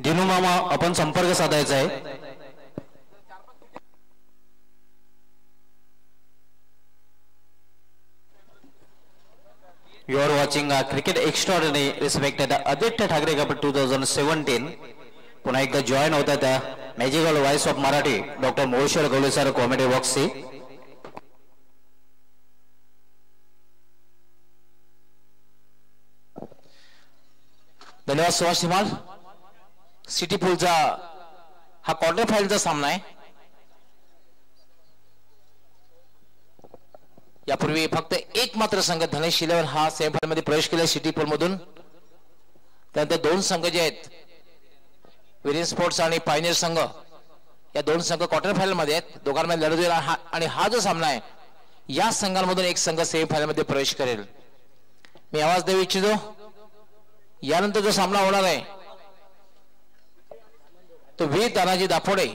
दिनू मामा आपण संपर्क साधायचा आहे. You are watching a cricket extraordinary respected Aditya Thakre Cup 2017. पुन्हा एकदा जॉइन होता त्या magical voice of Marathi doctor मोळशेर गवळे सर कॉमेडी बॉक्सची. धन्यवाद सुभाष धीमाल. सिटी पूलचा हा क्वार्टर फायनलचा सामना आहे. यापूर्वी फक्त एक मात्र संघ धनेश 11 हा सेमीफायनल मध्ये प्रवेश केला सिटी पूल मधून. त्यानंतर दोन संघ जे आहेत विरियन स्पोर्ट्स आणि पायनियर संघ या दोन संघ क्वार्टर फायनल मध्ये आहेत. दोघांमध्ये लढत होईल आणि हा जो सामना आहे या संघांमधून एक संघ सेमीफायनल मध्ये प्रवेश करेल. मी आवाज देऊ इच्छितो. यानंतर जो सामना होणार आहे तो वीर तानाजी दाफोडे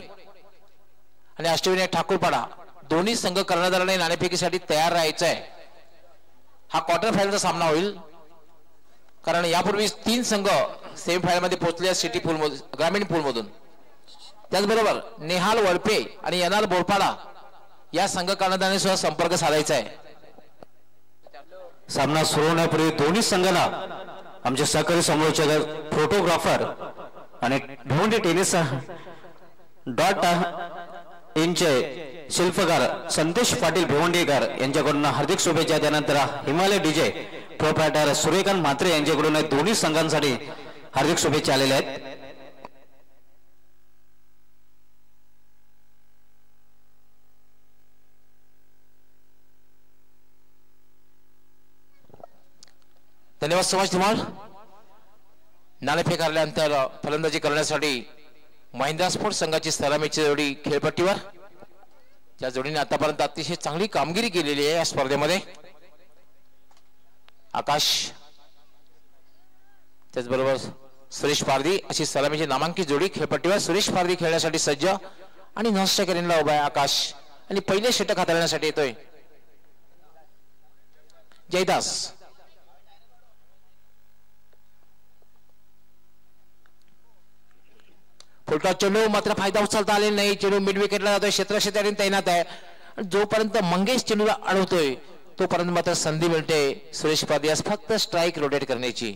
आणि अष्टविनायक ठाकूरपाडा दोन्ही संघ कर्णधाराने नाणेफेकीसाठी तयार राहायचं आहे. हा क्वार्टर फायनलचा सामना होईल कारण यापूर्वी 3 संघ सेमीफायनल मध्ये पोहोचले सिटी पूल मधून ग्रामीण पूल मधून. त्याचबरोबर नेहाल वळपे आणि यनाल बोरपाडा या संघ कर्णधाराने सुद्धा संपर्क साधायचा आहे. सामना सुरू होण्यापूर्वी दोन्ही संघाला आमचे सहकारी समालोचक फोटोग्राफर आणि भिवंडी टेनिस डॉट इनचे शिल्पकार संदेश पाटील भिवंडीकर यांच्याकडून हार्दिक शुभेच्छा. त्यानंतर हिमालय डीजे प्रोप्रायटर सूर्यकांत म्हात्रे यांच्याकडून दोन्ही संघांसाठी हार्दिक शुभेच्छा आलेल्या आहेत. धन्यवाद सुभाष धीमाल. नाणेफेक हरल्यानंतर फलंदाजी करण्यासाठी महिंद्रा स्पोर्ट्स संघाची सलामीची जोडी खेळपट्टीवर. त्या जोडीने आतापर्यंत अतिशय चांगली कामगिरी केलेली आहे या स्पर्धेमध्ये. आकाश त्याचबरोबर सुरेश पारधी अशी सलामीची नामांकित जोडी खेळपट्टीवर. सुरेश पारधी खेळण्यासाठी सज्ज आणि नॉनस्ट्राइक रेंजला उभा आहे आकाश आणि पहिले षटक हाताळण्यासाठी येतोय जयदास. फुलटॉस चेंडू मात्र फायदा उचलता आलेला नाही. चेंडू मिड विकेटला जातोय. क्षेत्रक्षेत्राने तैनात आहे. जोपर्यंत मंगेश चेंडूला अडवतोय तोपर्यंत मात्र संधी मिळते सुरेश पारधियास फक्त स्ट्राइक रोटेट करण्याची.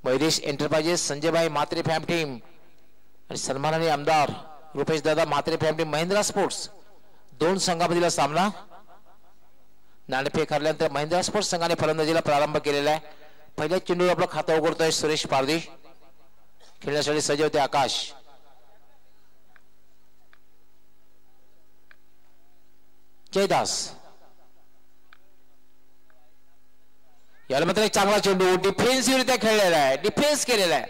मैदेश enterprises Sanjaybhai Mhatre fam team आणि सन्माननीय आमदार Rupesh dada Mhatre fam team Mahindra sports दोन संघामधील सामना. नाणेफेक हरल्यानंतर महिंद्रा स्पोर्ट्स संघाने फलंदाजीला प्रारंभ केलेला आहे. पहिल्या चेंडूवर आपलं खातं उघडतोय सुरेश पारधी. खेळण्यासाठी सज्ज होते आकाश. जयदास याला मात्र एक चांगला चेंडू डिफेन्सिव्हरित्या खेळलेला आहे. डिफेन्स केलेला आहे.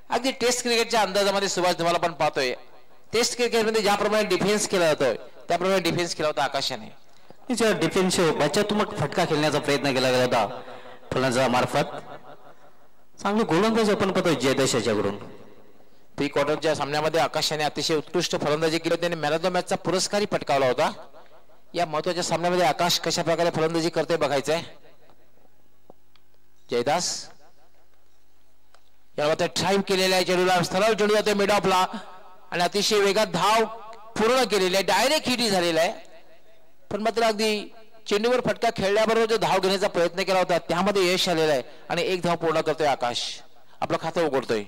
अगदी टेस्ट क्रिकेटच्या अंदाजामध्ये सुभाष तुम्हाला पण पाहतोय. टेस्ट क्रिकेटमध्ये ज्याप्रमाणे डिफेन्स केला जातोय त्याप्रमाणे डिफेन्स केला होता आकाशाने. डिफेन्सिव्ह बचात्मक फटका खेळण्याचा प्रयत्न केला गेला होता फलंदाजामार्फत. चांगले गोलंदाज आपण पाहतोय जयदेश याच्याकडून. प्री क्वार्टरच्या सामन्यामध्ये आकाशाने अतिशय उत्कृष्ट फलंदाजी केली. त्याने मॅन ऑफ द मॅचचा पुरस्कारही पटकावला होता. या महत्वाच्या सामन्यामध्ये आकाश कशा प्रकारे फलंदाजी करते बघायचंय. जयदास याला मात्र ड्राईव्ह केलेला आहे. चेंडूला सरळ चेंडू जातोय मिड ऑफला आणि अतिशय वेगात धाव पूर्ण केलेली आहे. डायरेक्ट हिट झालेला आहे. पण मात्र अगदी चेंडूवर फटका खेळल्याबरोबर जो धाव घेण्याचा प्रयत्न केला होता त्यामध्ये यश आलेलं आहे आणि एक धाव पूर्ण करतोय आकाश. आपलं खातं उघडतोय.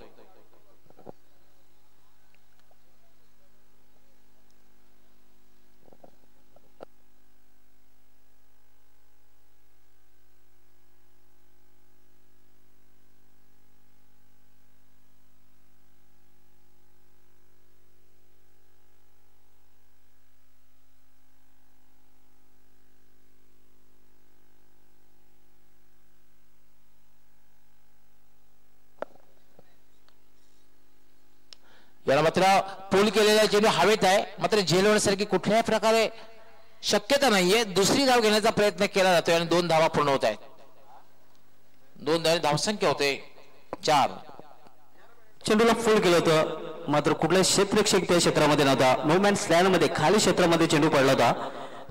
याला मात्र पूल केलेला चेंडू हवेत आहे. मात्र झेलवण्यासारखी कुठल्याही प्रकारे शक्यता नाहीये. दुसरी धाव घेण्याचा प्रयत्न केला जातोय आणि 2 धावा पूर्ण होत आहेत. 2 धावसंख्या होते 4. चेंडूला फुल केलं होतं मात्र कुठल्या क्षेत्ररक्षक त्या क्षेत्रामध्ये नव्हता. नो मॅन स्लॅन्ड मध्ये खाली क्षेत्रामध्ये चेंडू पडला होता.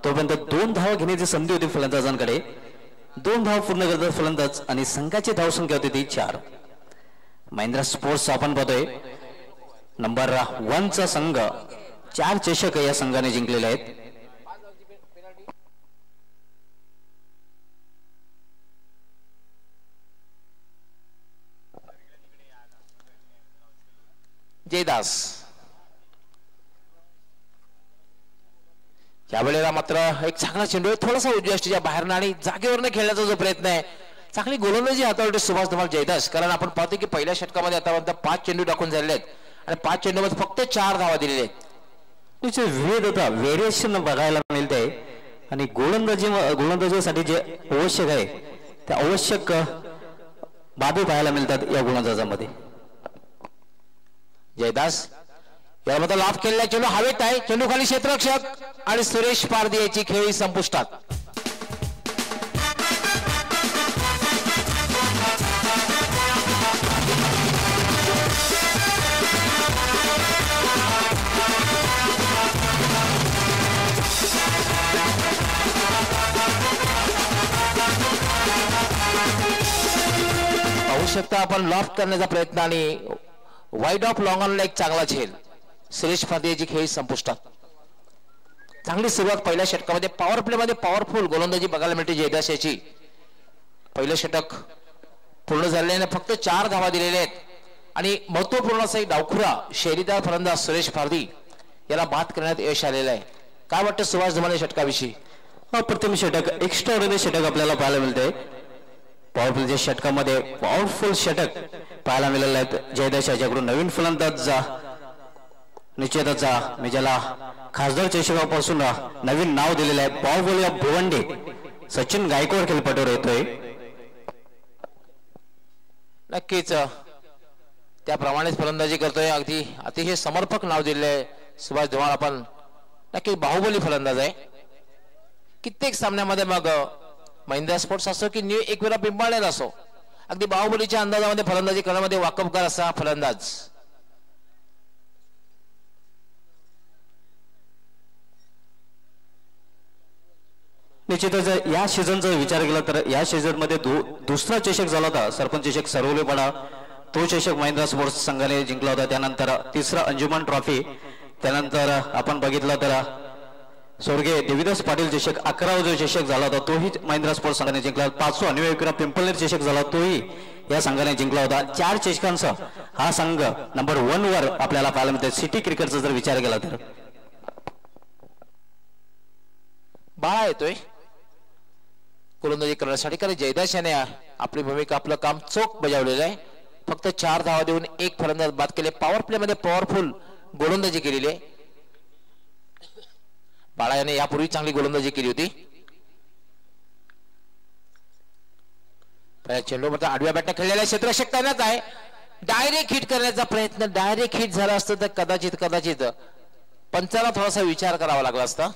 तोपर्यंत 2 धावा घेण्याची संधी होती फलंदाजांकडे. 2 धाव पूर्ण करतात फलंदाज आणि संघाची धावसंख्या होती ती 4. महिंद्रा स्पोर्ट्स आपण बघतोय नंबर 1 चा संघ 4 चषक या संघाने जिंकलेले आहेत. जयदास यावेळेला मात्र एक चांगला चेंडू थोडासा उजव्या स्टेजच्या बाहेर आणि जागेवरनं खेळण्याचा जो प्रयत्न आहे, चांगली गोलंदाजी हाताळते सुभाष धमाल जयदास. कारण आपण पाहतो की पहिल्या षटकामध्ये आतापर्यंत 5 चेंडू टाकून झालेले आहेत आणि 5 चेंडूमध्ये फक्त 4 धावा दिलेल्या आहेत. त्याचे विविधता व्हेरिएशन बघायला मिळते आणि गोलंदाजीसाठी जे आवश्यक आहे त्या आवश्यक बाबी पाहायला मिळतात या गोलंदाजामध्ये. जयदास यामध्ये लाभ केलेला चेंडू हवेत आहे, चेंडू खाली क्षेत्ररक्षक आणि सुरेश पारदी याची खेळी संपुष्टात. पाहू शकता आपण लॉफ्ट करण्याचा प्रयत्न आणि वाईड ऑफ लॉंग ऑनला एक चांगला झेल. सुरेश पारदी याची खेळी संपुष्टात. चांगली सुरुवात पहिल्या षटकामध्ये पॉवर प्ले मध्ये पॉवरफुल गोलंदाजी बघायला मिळते जयदास याची. पहिलं षटक पूर्ण झालेल्याने फक्त 4 धावा दिलेल्या आहेत आणि महत्वपूर्ण असा एक डावखुरा शैलीदार फलंदाज सुरेश पारदी याला बाद करण्यात यश आलेलं आहे. काय वाटतं सुभाष धमाल षटकाविषयी? प्रथम षटक एक्स्ट्राऑर्डिनरी षटक आपल्याला पाहायला मिळते. पॉवरफुलच्या षटकामध्ये पॉवरफुल षटक पाहायला मिळाले आहेत जयदास याच्याकडून. नवीन फलंदाज निश्चितच मी ज्याला खासदार चषकापासून नवीन नाव दिलेलं आहे पॉवरफुल या भिवंडी सचिन गायकवाड खेळपटूवर येतोय. नक्कीच त्याप्रमाणेच फलंदाजी करतोय. अगदी अतिशय समर्पक नाव दिले आहे सुभाष धमाल. आपण नक्कीच बाहुबली फलंदाज आहे. कित्येक सामन्यामध्ये मग महिंद्रा स्पोर्ट्स असो की न्यू एकविरा पिंपळनेर असो, अगदी बाहुबलीच्या अंदाजामध्ये फलंदाजी करण्यामध्ये वाकबगार असा फलंदाज. निश्चितच या सीझनचा विचार केला तर या सीझन मध्ये दुसरा चषक झाला होता सरपंच चषक सरवलेपणा. तो चषक महिंद्रा स्पोर्ट्स संघाने जिंकला होता. त्यानंतर तिसरा अंजुमन ट्रॉफी, त्यानंतर आपण बघितलं तर स्वर्गीय देवीदास पाटील चषक 11वा जो चषक झाला होता तोही महिंद्रा स्पोर्ट्स संघाने जिंकला. 5वा न्यू एकविरा पिंपळनेर चषक झाला तोही या संघाने जिंकला होता. 4 चषकांचा हा संघ नंबर 1 वर आपल्याला पाहायला मिळते सिटी क्रिकेटचा जर विचार केला तर. बाळा येतोय गोलंदाजी करण्यासाठी, कारण जयदास याने आपली भूमिका आपलं काम चोख बजावलेलं आहे. फक्त 4 धावा देऊन 1 फलंदाज बाद केले. पॉवर प्ले मध्ये पॉवरफुल गोलंदाजी केलेली आहे. बाळा याने यापूर्वी चांगली गोलंदाजी केली होती. चेंडू मध्ये आडव्या बॅटने खेळलेल्या क्षेत्ररक्षक तैनात आहे. डायरेक्ट हिट करण्याचा प्रयत्न, डायरेक्ट हिट झाला असतं तर कदाचित पंचाला थोडासा विचार करावा लागला असता.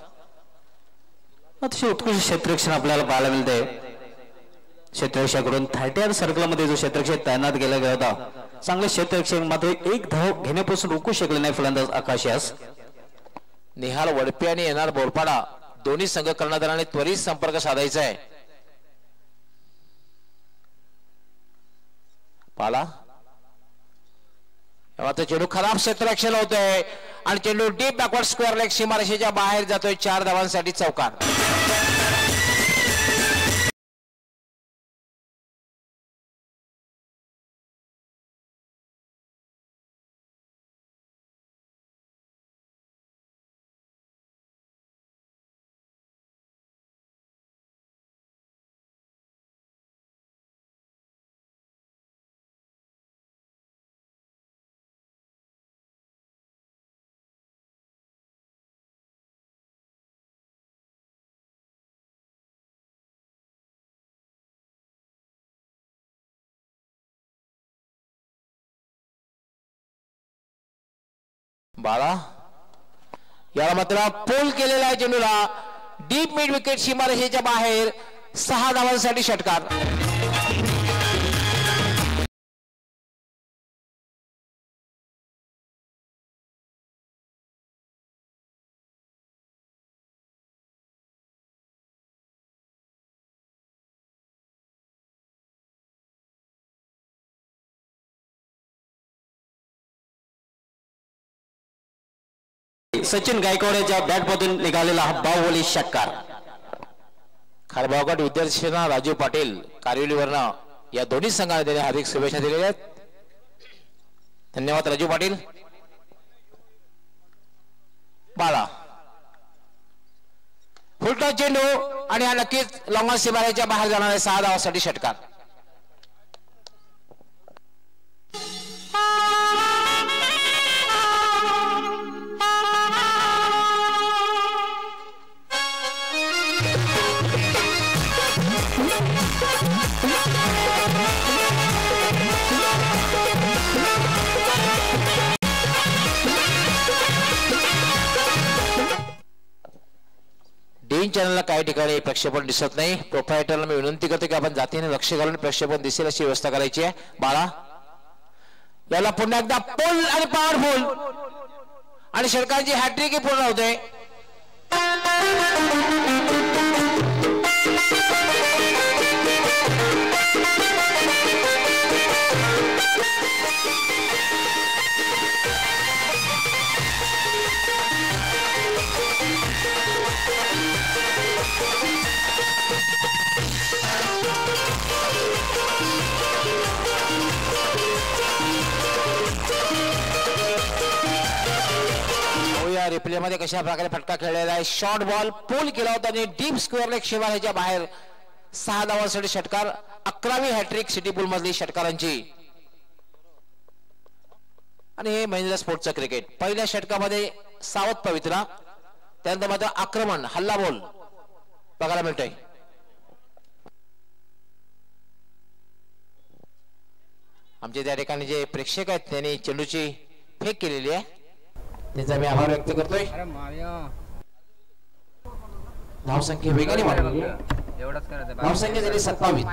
अतिशय उत्कृष्ट क्षेत्ररक्षण आपल्याला पाहायला मिळते. क्षेत्ररक्षकाकडून 30 सर्कलमध्ये जो क्षेत्ररक्षक तैनात केला गेला होता, चांगले क्षेत्ररक्षक मात्र एक धाव घेण्यापासून रोखू शकले नाही फलंदाज आकाश यास. निहाल वडपे आणि येणार बोरपाडा दोन्ही संघ कर्णधाराने त्वरित संपर्क साधायचा आहे. पाला चेंडू खराब क्षेत्ररक्षण होतोय आणि चेंडू डीप बॅकवर्ड स्क्वेअर लेग सीमारेषेच्या बाहेर जातोय. 4 धावांसाठी चौकार. बाळा याला मात्र पोल केलेला आहे चेंडूला डीप मिड विकेट सीमारेषेच्या बाहेर. 6 धावांसाठी षटकार. सचिन गायकवाडच्या बॅटमधून निघालेला हा बाहुबली षटकार. खारबावगड विद्यार्थी सेना राजू पाटील कारविलीवरनं या दोन्ही संघाने त्याने हार्दिक शुभेच्छा दिलेल्या आहेत. धन्यवाद राजू पाटील. बाळा फुलटॉस चेंडू आणि हा नक्कीच लॉंग सीमारेच्या बाहेर जाणार आहे. 6 धावांसाठी षटकार. डीन चॅनलला काही ठिकाणी प्रक्षेपण दिसत नाही. प्रोप्रायटरला मी विनंती करतो की आपण जातीने लक्ष घालून प्रक्षेपण दिसेल अशी व्यवस्था करायची आहे. बाळा याला पुन्हा एकदा पोल आणि पॉवरफुल आणि षटकांची हॅट्रिक पूर्ण होते. रिप्ले मध्ये कशा प्रकारे फटका खेळलेला आहे. शॉर्ट बॉल पूल केला होता आणि डीप स्क्वेअर लेग शिवाराच्या बाहेर 6 धावांसाठी षटकार. 11वी हॅट्रिक सिटी पूल मधली षटकारांची. आणि हे महिंद्रा स्पोर्ट्सचं क्रिकेट. पहिल्या षटकामध्ये सावध पवित्रा, त्यानंतर मात्र आक्रमण हल्ला बोल बघायला मिळतोय. आमचे त्या ठिकाणी जे प्रेक्षक आहेत त्यांनी चेंडूची फेक केलेली आहे, त्याचा मी आभार व्यक्त करतोय. धावसंख्या वेगाने वाढली. धावसंख्या झाली 27.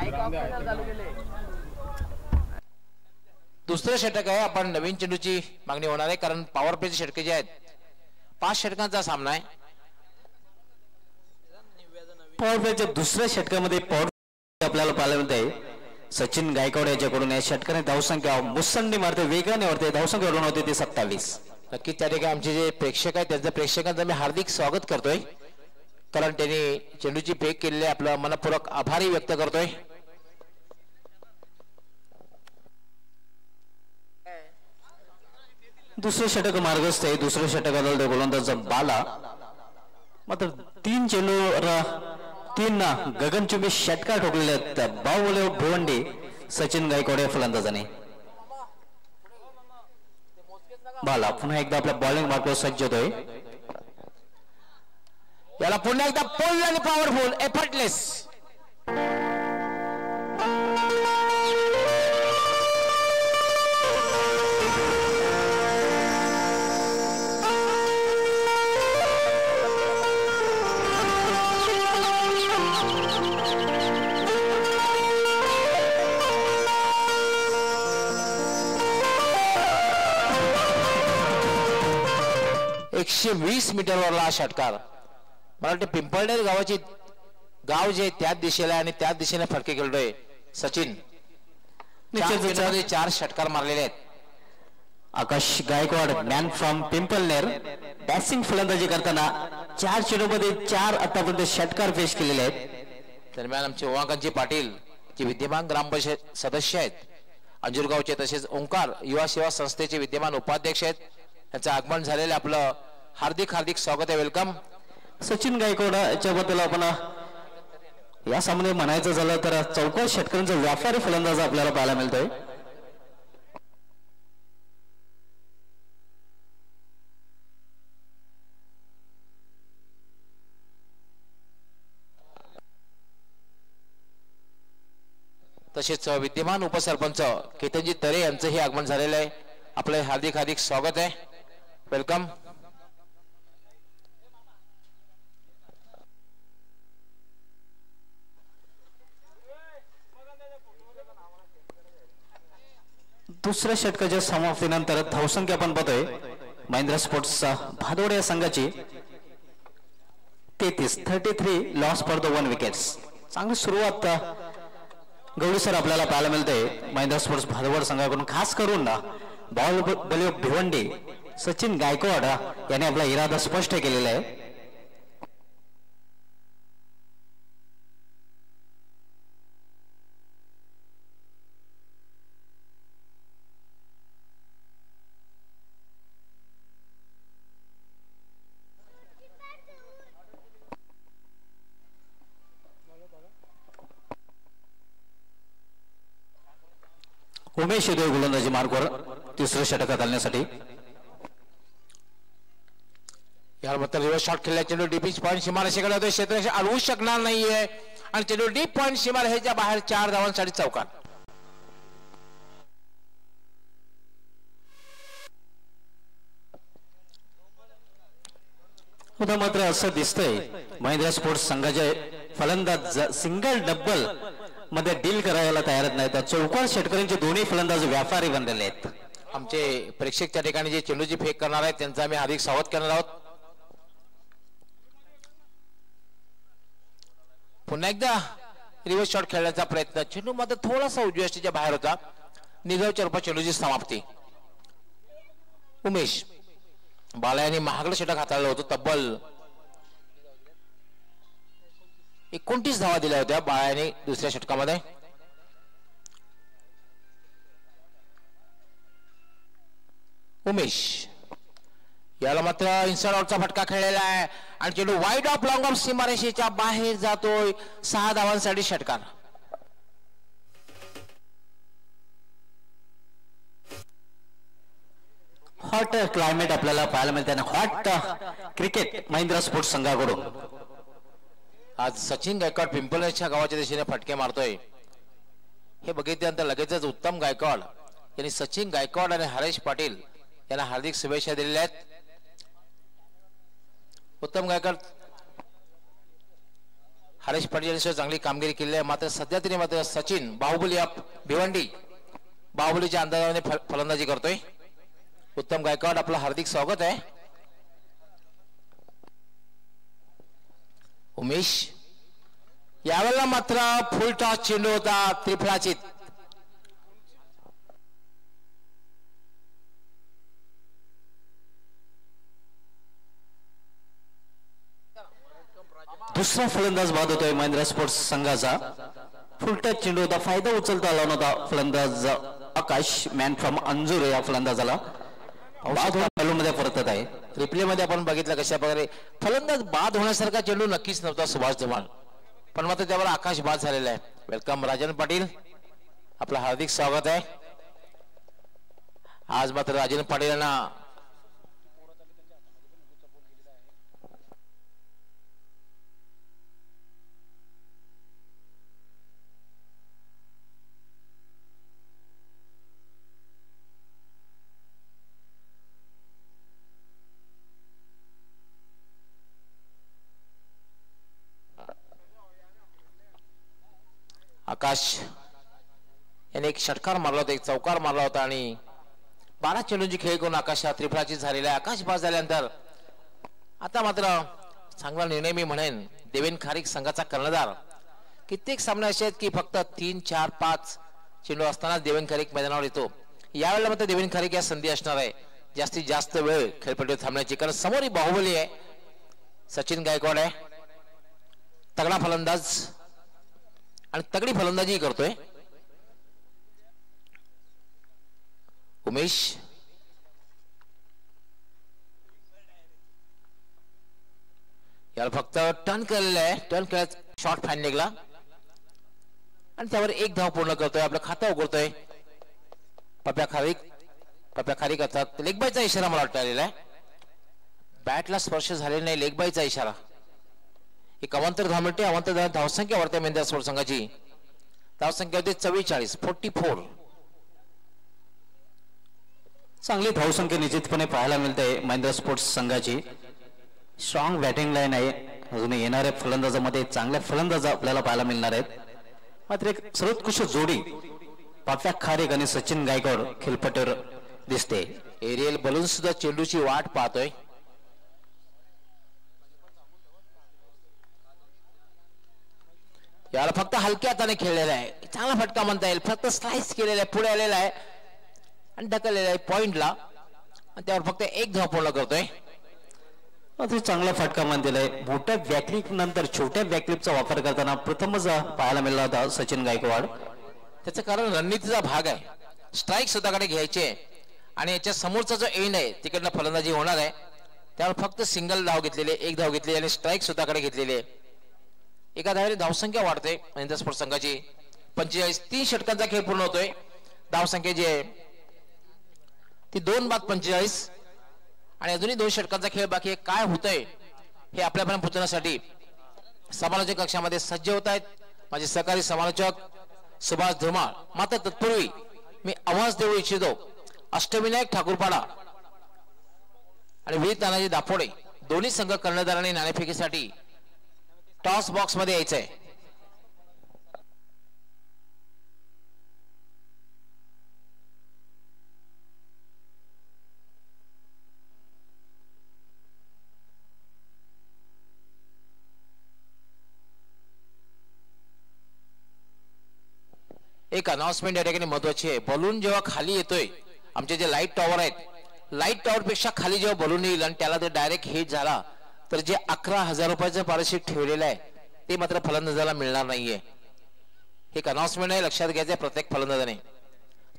दुसरं षटक आहे. आपण नवीन चेंडूची मागणी होणार आहे कारण पॉवर प्लेचे षटके जे आहेत 5 षटकांचा सामना आहे. पॉवर प्लेच्या दुसऱ्या षटकामध्ये पॉवर आपल्याला पाहायला मिळते. सचिन गायकवाड याच्याकडून या षटकाने धावसंख्या मुसंडी मारते, वेगाने वाढते. धावसंख्या वाढून होते ते 27. नक्कीच त्या ठिकाणी आमचे जे प्रेक्षक आहेत त्यांचं प्रेक्षकांचं मी हार्दिक स्वागत करतोय कारण त्यांनी चेंडूची फेक केलेली आपलं मनपूर्वक आभारी व्यक्त करतोय. दुसरं षटक मार्गस्थ आहे. दुसऱ्या षटकाला गोलंदाज बाला मात्र 3 चेंडूवर 3 गगनचुंबी षटकार ठोकलेले आहेत बाहुबली भिवंडी सचिन गायकवाड या फलंदाजाने. बाला पुन्हा एकदा आपल्या बॉलिंग मार्गावर सज्ज होतोय. याला पुन्हा एकदा पोल आणि पॉवरफुल एफर्टलेस. एकशे 20 मीटरवरला हा षटकार. मला वाटतं पिंपळनेर गावाची गाव जे त्याच दिशेला आणि त्याच दिशेने फटके खेळतोय सचिन. 4 षटकार मारलेले आहेत. Akash Gaikwad man from Pimpalner batting फलंदाजी करताना 4 चेंडूमध्ये 4 आतापर्यंत षटकार पेश केलेले आहेत. दरम्यान आमचे उमाकांतजी पाटील जे विद्यमान ग्रामपंचायत सदस्य आहेत अंजूरगावचे, तसेच ओंकार युवा सेवा संस्थेचे विद्यमान उपाध्यक्ष आहेत, त्यांचं आगमन झालेलं आपलं हार्दिक हार्दिक स्वागत आहे. वेलकम. सचिन गायकवाड याच्याबद्दल आपण या सामने म्हणायचं झालं तर चौकोन षटकांचा व्यापारी फलंदाज आपल्याला पाहायला मिळतोय. तसेच विद्यमान उपसरपंच केतनजी तरे यांचंही आगमन झालेलं आहे. आपलं हार्दिक हार्दिक स्वागत आहे. वेलकम. दुसऱ्या षटकाच्या समाप्तीनंतर धावसंख्या आपण पाहतोय महिंद्रा स्पोर्ट्सचा भादोड या संघाची 33 लॉस फॉर द 1 विकेट्स. चांगली सुरुवात गौरी सर आपल्याला पाहायला मिळते महिंद्रा स्पोर्ट्स भादोड संघाकडून, खास करून बाहुबली भिवंडी सचिन गायकवाड याने आपला इरादा स्पष्ट केलेला आहे. उमेश येतोय गोलंदाजी मार्गवर तिसरं षटकात आणण्यासाठी. यानंतर रिव्हर्स शॉट खेळला चेंडू डीप पॉईंट सीमारेषेकडे होतो. क्षेत्ररक्षक अडवू शकणार नाहीये आणि चेंडू डीप पॉईंट सीमारेषेच्या बाहेर 4 धावांसाठी चौकार. उद्या मात्र असं दिसतंय महिंद्रा स्पोर्ट्स संघाचे फलंदाज सिंगल डबल मध्ये डील करायला तयार नाहीत. चौकार षटकारांचे दोन्ही फलंदाज व्यापारी बनलेले आहेत. आमचे प्रेक्षक त्या ठिकाणी जे चेंडूची फेक करणार आहेत त्यांचा आम्ही हार्दिक स्वागत करणार आहोत. पुन्हा एकदा रिव्हर्स शॉट खेळण्याचा प्रयत्न. चेंडू मात्र थोडासा उजव्या यष्टीच्या बाहेर होता. निघाव चरपा चेंडूची समाप्ती. उमेश बालायाने महागडं षटक हाताळलं होतं. तब्बल 29 धावा दिल्या होत्या बाळ्याने दुसऱ्या षटकामध्ये. उमेश याला मात्र इन्साइड आउटचा फटका खेळलेला आहे आणि चेंडू वाईड ऑफ लॉंग ऑफ सीमारेषेच्या बाहेर जातोय. 6 धावांसाठी षटकार. हॉट क्लायमेट आपल्याला पाहायला मिळते आणि हॉट क्रिकेट महिंद्रा स्पोर्ट्स संघाकडून. आज सचिन गायकवाड पिंपळनेरच्या गावाच्या दिशेने फटके मारतोय. हे बघितल्यानंतर लगेचच उत्तम गायकवाड यांनी सचिन गायकवाड आणि हरेश पाटील यांना हार्दिक शुभेच्छा दिलेल्या आहेत. उत्तम गायकवाड हरेश पाटील यांनी चांगली कामगिरी केली आहे. मात्र सध्या तरी मात्र सचिन बाहुबली भिवंडी बाहुबलीच्या अंदाजाने फलंदाजी करतोय. उत्तम गायकवाड आपलं हार्दिक स्वागत आहे. उमेश यावेळेला मात्र फुल टॉस चेंडू होता त्रिफळाचित. दुसरा फलंदाज बाद होतोय महिंद्रा स्पोर्ट्स संघाचा. फुलटच चेंडू होता. फायदा उचलता आला नव्हता फलंदाज आकाश मॅन फ्रॉम अंजूर या फलंदाजाला. मध्ये परतत आहे. रिप्ले मध्ये आपण बघितलं कशा प्रकारे फलंदाज बाद होण्यासारखा चेंडू नक्कीच नव्हता सुभाष धुमाळ, पण मात्र त्यावर आकाश बाद झालेला आहे. वेलकम राजन पाटील, आपलं हार्दिक स्वागत आहे. आज मात्र राजन पाटील यांना आकाश याने एक षटकार मारला होता, एक चौकार मारला होता आणि 12 चेंडूंची खेळी करून आकाश त्रिफळाची झालेला आहे. आकाश बाद झाल्यानंतर आता मात्र चांगला निर्णय मी म्हणेन. देवेन खारीक संघाचा कर्णधार. कित्येक सामने असे आहेत की फक्त 3, 4, 5 चेंडू असताना देवेन खारीक मैदानावर येतो. यावेळेला मात्र देवेन खारीक या संधी असणार आहे जास्तीत जास्त वेळ खेळपट्टीवर थांबण्याची, कारण समोर ही बाहुबली आहे. सचिन गायकवाड आहे, तगडा फलंदाज आणि तगडी फलंदाजी करतोय. उमेश याला फक्त टर्न केलेला आहे. टर्न केल्यात शॉर्ट फाईन निघला आणि त्यावर 1 धाव पूर्ण करतोय. आपलं खातं उघडतोय पप्या खारीक अर्थात लेग बायचा इशारा मला वाटतं आलेला आहे. बॅटला स्पर्श झालेला नाही, लेग बायचा इशारा. एक अवांतर धाव मिळते. अवांतर धावसंख्या वाढते महिंद्रा स्पोर्ट्स संघाची. धावसंख्या होते 44. चांगली धावसंख्या निश्चितपणे पाहायला मिळते महिंद्रा स्पोर्ट्स संघाची. स्ट्रॉंग बॅटिंग लाईन आहे. अजून येणाऱ्या फलंदाजामध्ये चांगल्या फलंदाज आपल्याला पाहायला मिळणार आहेत. मात्र एक सर्वोत्कृष्ट जोडी पप्या खारीक आणि सचिन गायकवाड खेळपट्टीवर दिसते. एरियल बलून सुद्धा चेंडूची वाट पाहतोय. याला फक्त हलक्या हाताने खेळलेला आहे. चांगला फटका म्हणता येईल. फक्त स्लाइस केलेला आहे, पुढे आलेला आहे आणि ढकललेला आहे पॉइंटला. आणि त्यावर फक्त एक धाव पूर्ण करतोय. अति चांगला फटका मान दिलाय. मोठ्या वॅकलिप नंतर छोट्या वॅकलिपचा वापर करताना प्रथमच पाहायला मिळाला होता सचिन गायकवाड. त्याचं कारण रणनीतीचा भाग आहे. स्ट्राईक स्वतःकडे घ्यायचे आणि याच्या समोरचा जो एंड आहे तिकडनं फलंदाजी होणार आहे. त्यावर फक्त सिंगल धाव घेतलेले, एक धाव घेतलेली आणि स्ट्राईक स्वतःकडे घेतलेले. एका धावेने धावसंख्या वाढते महेंद्र स्पोर्ट्स संघाची. 45. 3 षटकांचा खेळ पूर्ण होतोय. धावसंख्या जी आहे ती 2/45 आणि अजूनही 2 षटकांचा खेळ बाकी आहे. काय होतंय हे आपल्यापर्यंत पोहोचण्यासाठी समालोचक कक्षामध्ये सज्ज होत आहेत माझे सहकारी समालोचक सुभाष धुमाळ. मात्र तत्पूर्वी मी आवाज देऊ इच्छितो अष्टविनायक ठाकूरपाडा आणि वीर तानाजी दापोडे दोन्ही संघ कर्णधारांनी नाणेफेकीसाठी टॉस बॉक्स मध्ये यायचंय. एक अनाउन्समेंट या ठिकाणी महत्वाची आहे. बलून जेव्हा खाली येतोय आमचे जे लाईट टॉवर आहेत, लाईट टॉवर पेक्षा खाली जेव्हा बलून येईल आणि त्याला ते डायरेक्ट हिट झाला तर जे 11,000 रुपयाचं पारितोषिक ठेवलेलं आहे ते मात्र फलंदाजाला मिळणार नाहीये. हे एक अनाउन्समेंट आहे, लक्षात घ्यायचं आहे प्रत्येक फलंदाजाने.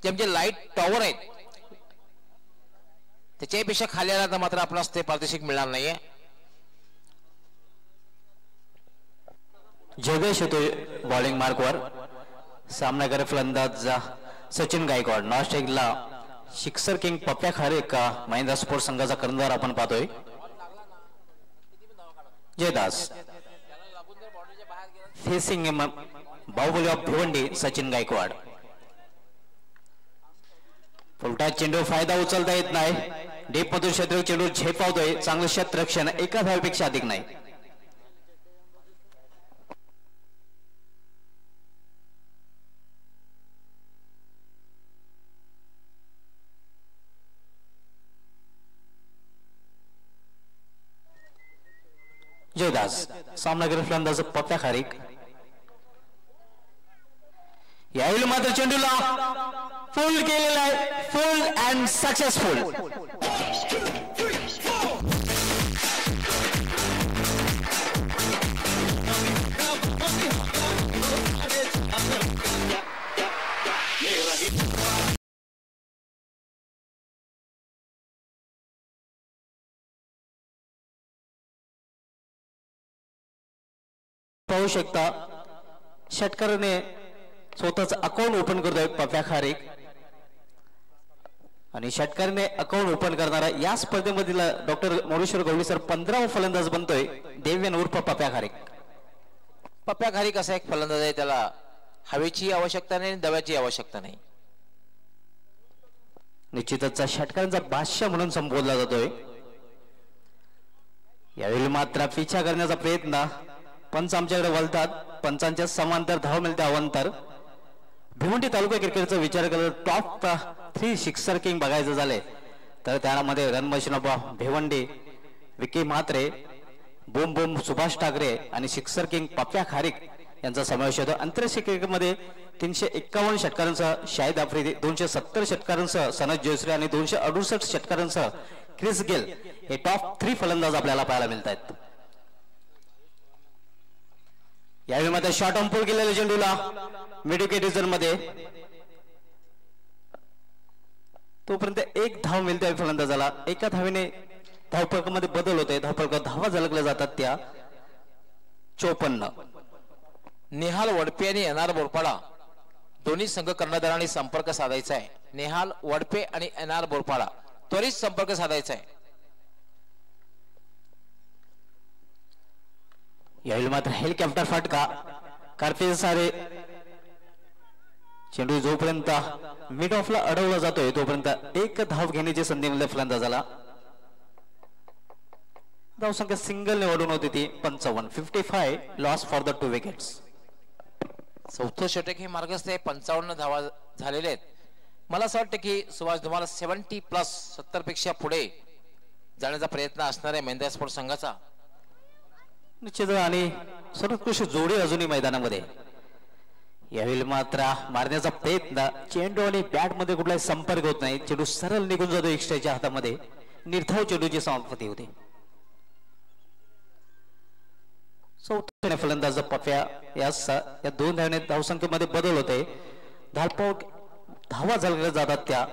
जे आमचे लाईट टॉवर आहेत त्याच्यापेक्षा खाली आला तर मात्र आपणास ते पारितोषिक मिळणार नाहीये. जगेश येतोय बॉलिंग मार्कवर. सामनाकार फलंदाज सचिन गायकवाड. नॉस्ट्रेकला सिक्सर किंग पप्प्या खारे का महिंद्रा स्पोर्ट्स संघाचा कर्णधार आपण पाहतोय. Jaydas facing Bahubali of Bhiwandi Sachin Gaikwad. फुलटा चेंडू फायदा उचलता येत नाही. डीप मधून क्षेत्र चेंडू झेपावतोय. चांगलं क्षेत्ररक्षण एका धावेपेक्षा अधिक नाही. जयदास सामनागिरी फलंदाज पप्प्या खारीक. यावेळी मात्र चेंडूला फुल केलेला आहे. Full and successful. पाहू शकता षटकाराने स्वतःच अकाउंट ओपन करतोय पप्प्या खारीक आणि षटकाराने अकाउंट ओपन करणारा या स्पर्धेमधील डॉक्टर मोरेश्वर गवळी सर 15वा फलंदाज बनतोय देवेन उर्फ पप्प्या खारीक. पप्प्या खारीक असा एक फलंदाज आहे, त्याला हवेची आवश्यकता नाही, दव्याची आवश्यकता नाही. निश्चितच षटकारांचा बादशाह म्हणून संबोधला जातोय. यावेळी मात्र पिछा करण्याचा प्रयत्न. पंच आमच्याकडे वळतात. पंचांच्या समांतर धाव मिळते अवंतर. भिवंडी तालुका क्रिकेटचा विचार केला टॉप 3 सिक्सर किंग बघायचं झाले तर त्यामध्ये run machine of Bhiwandi Vicky Mhatre, boom boom Subhash Thakre आणि सिक्सर किंग पप्प्या खारीक यांचा समावेश होतो. आंतरराष्ट्रीय क्रिकेटमध्ये 351 षटकारांसह शाहिद आफ्रिदी, 270 षटकारांसह सनत जयश्री आणि 268 षटकारांसह क्रिस गेल हे टॉप 3 फलंदाज आपल्याला पाहायला मिळत आहेत. यावेळी मात्र शॉर्ट अंपूल केलेल्या चेंडूला मिडविकेट मध्ये तोपर्यंत एक धाव मिळते फलंदाजाला. एका धावेने धावफलकामध्ये बदल होते. धावफलकात धावा झलकल्या जातात त्या 54. नेहाल वडपे आणि एनआर बोरपाडा दोन्ही संघ कर्णधारांनी संपर्क साधायचा आहे. नेहाल वडपे आणि एनआर बोरपाडा त्वरित संपर्क साधायचा आहे. यावेळी मात्र हेलिकॉप्टर फटका. कार्तिक सारे चेंडू जोपर्यंत मिड ऑफला अडवला जातोय तोपर्यंत एक धाव घेण्याची संधी मिळते फलंदाजाला. धावसंख्या सिंगलने वाढून होती ती 55. 55 लॉस फॉर द 2 विकेट्स. चौथं षटक हे मार्गस्थ 55 धावा झालेले आहेत. मला असं वाटतं की सुभाष तुम्हाला 70+ 70 पेक्षा पुढे जाण्याचा प्रयत्न असणार आहे महिंद्रा स्पोर्ट्स संघाचा. निश्चित आणि सर्वोत्कृष्ट जोडी अजूनही मैदानामध्ये. यावेळी मात्र मारण्याचा प्रयत्न, चेंडू आणि बॅट मध्ये कुठलाही संपर्क होत नाही, चेंडू सरळ निघून जातो एक्स्ट्राच्या हातामध्ये, निर्धाव चेंडूची समाप्ती होते. चौथ्या फलंदाज पप्या या दोन धावने धावसंख्येमध्ये बदल होते. धावा झाल्या जातात त्या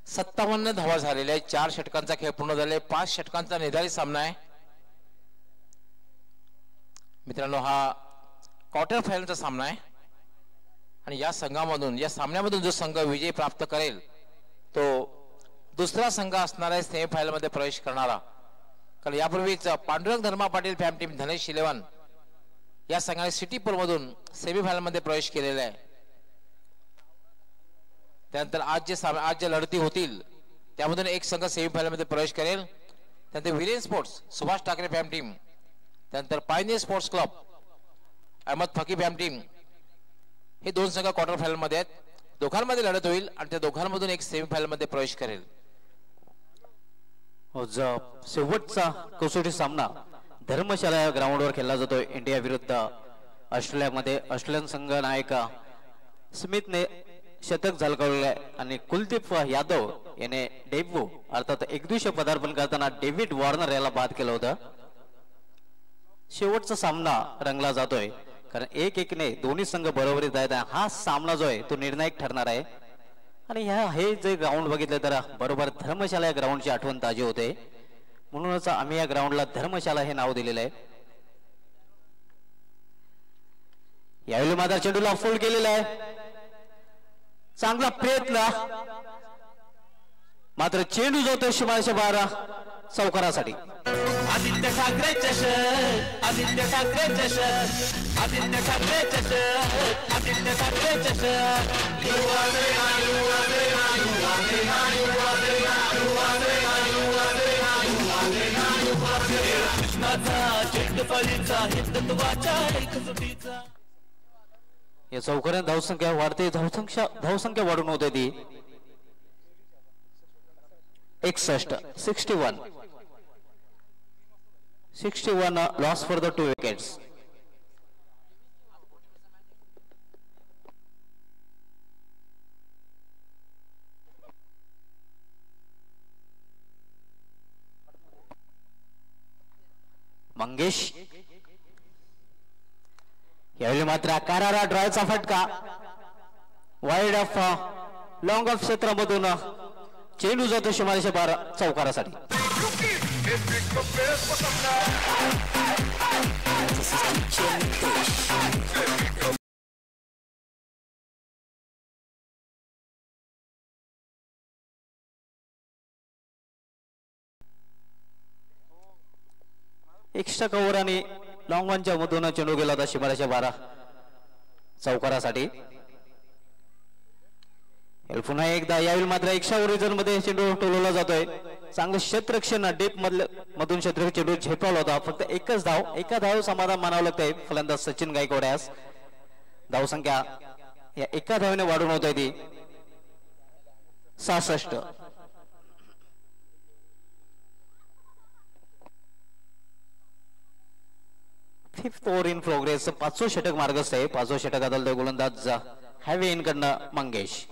57 धावा झालेल्या आहे. 4 षटकांचा खेळ पूर्ण झाले. 5 षटकांचा निर्धारित सामना आहे मित्रांनो. हा क्वार्टर फायनलचा सामना आहे आणि या सामन्यामधून जो संघ विजय प्राप्त करेल तो दुसरा संघ असणार आहे सेमीफायनल मध्ये प्रवेश करणारा. कारण यापूर्वीच पांडुरंग धर्मा पाटील फॅम टीम धनेश 11 या संघाने सिटी पूल मधून सेमीफायनल मध्ये प्रवेश केलेला आहे. त्यानंतर आज ज्या लढती होतील त्यामधून एक संघ सेमीफायनल मध्ये प्रवेश करेल. त्यानंतर Viren sports Subhash Thakre fam team, त्यानंतर pioneer sports club Ahmed Faki fam team, हे दोन संघ क्वार्टर फायनल मध्ये आहेत. दोघांमध्ये लढत होईल आणि त्या दोघांमधून एक सेमीफायनल मध्ये प्रवेश करेल. शेवटचा कसोटी सामना धर्मशाला या ग्राउंडवर खेळला जातोय. इंडिया विरुद्ध ऑस्ट्रेलियामध्ये ऑस्ट्रेलियन संघ नायक स्मिथने शतक झळकावले आणि कुलदीप यादव याने डेब्यू अर्थात एकदिवसीय पदार्पण करताना डेव्हिड वॉर्नर याला बाद केलं होतं. शेवटचा सामना रंगला जातोय कारण 1-1ने दोन्ही संघ बरोबरीत आहेत. हा सामना जो आहे तो निर्णायक ठरणार आहे आणि हे जे ग्राउंड बघितलं तर बरोबर धर्मशाला या ग्राउंडची आठवण ताजी होते. म्हणूनच आम्ही या ग्राउंडला धर्मशाला हे नाव दिलेलं आहे. यावेळी मात्र चेंडूला फोल्ड केलेला आहे. चांगला प्रयत्न, मात्र चेंडू जातो शिमाच्या 12 चौकारासाठी. आदित्य ठाकरे चषक, आदित्य ठाकरे चषक, आदित्य ठाकरे चषक, आदित्य ठाकरे चषक. कृष्णाचा चेंडफळीचा हिंदुत्वाच्या एक सुटीचा. या चौकारात धावसंख्या वाढते, धावसंख्या वाढून होते ती 61 loss for the 2 wickets. Mangesh यावेळी मात्र करारा ड्रायचा फटका, वाईड ऑफ लॉंग ऑफ क्षेत्रामधून चेंडू जातो शिमारेच्या 12 चौकारासाठी. एक्स्ट्रा कव्हर आणि लॉंग ऑनच्या मधून चेंडू गेला होता शिमारेच्या 12 चौकारासाठी. पुन्हा एकदा यावेळी मात्र एक्स्ट्रा ओरिजन मध्ये चेंडू टोलवला जातोय. चांगलं क्षेत्ररक्षण डीप मधून क्षेत्र चेंडू झेपावला होता. फक्त एकच धाव, एका धाव समाधान मानावं लागतंय फलंदाज सचिन गायकवाड यास. धावसंख्या या एका धावेने वाढून होत आहे ती 66. Fifth over in progress. 5वं षटक मार्गस्थ आहे. 5वं षटक आदलतोय गोलंदाज हॅवे इन कडनं मंगेश.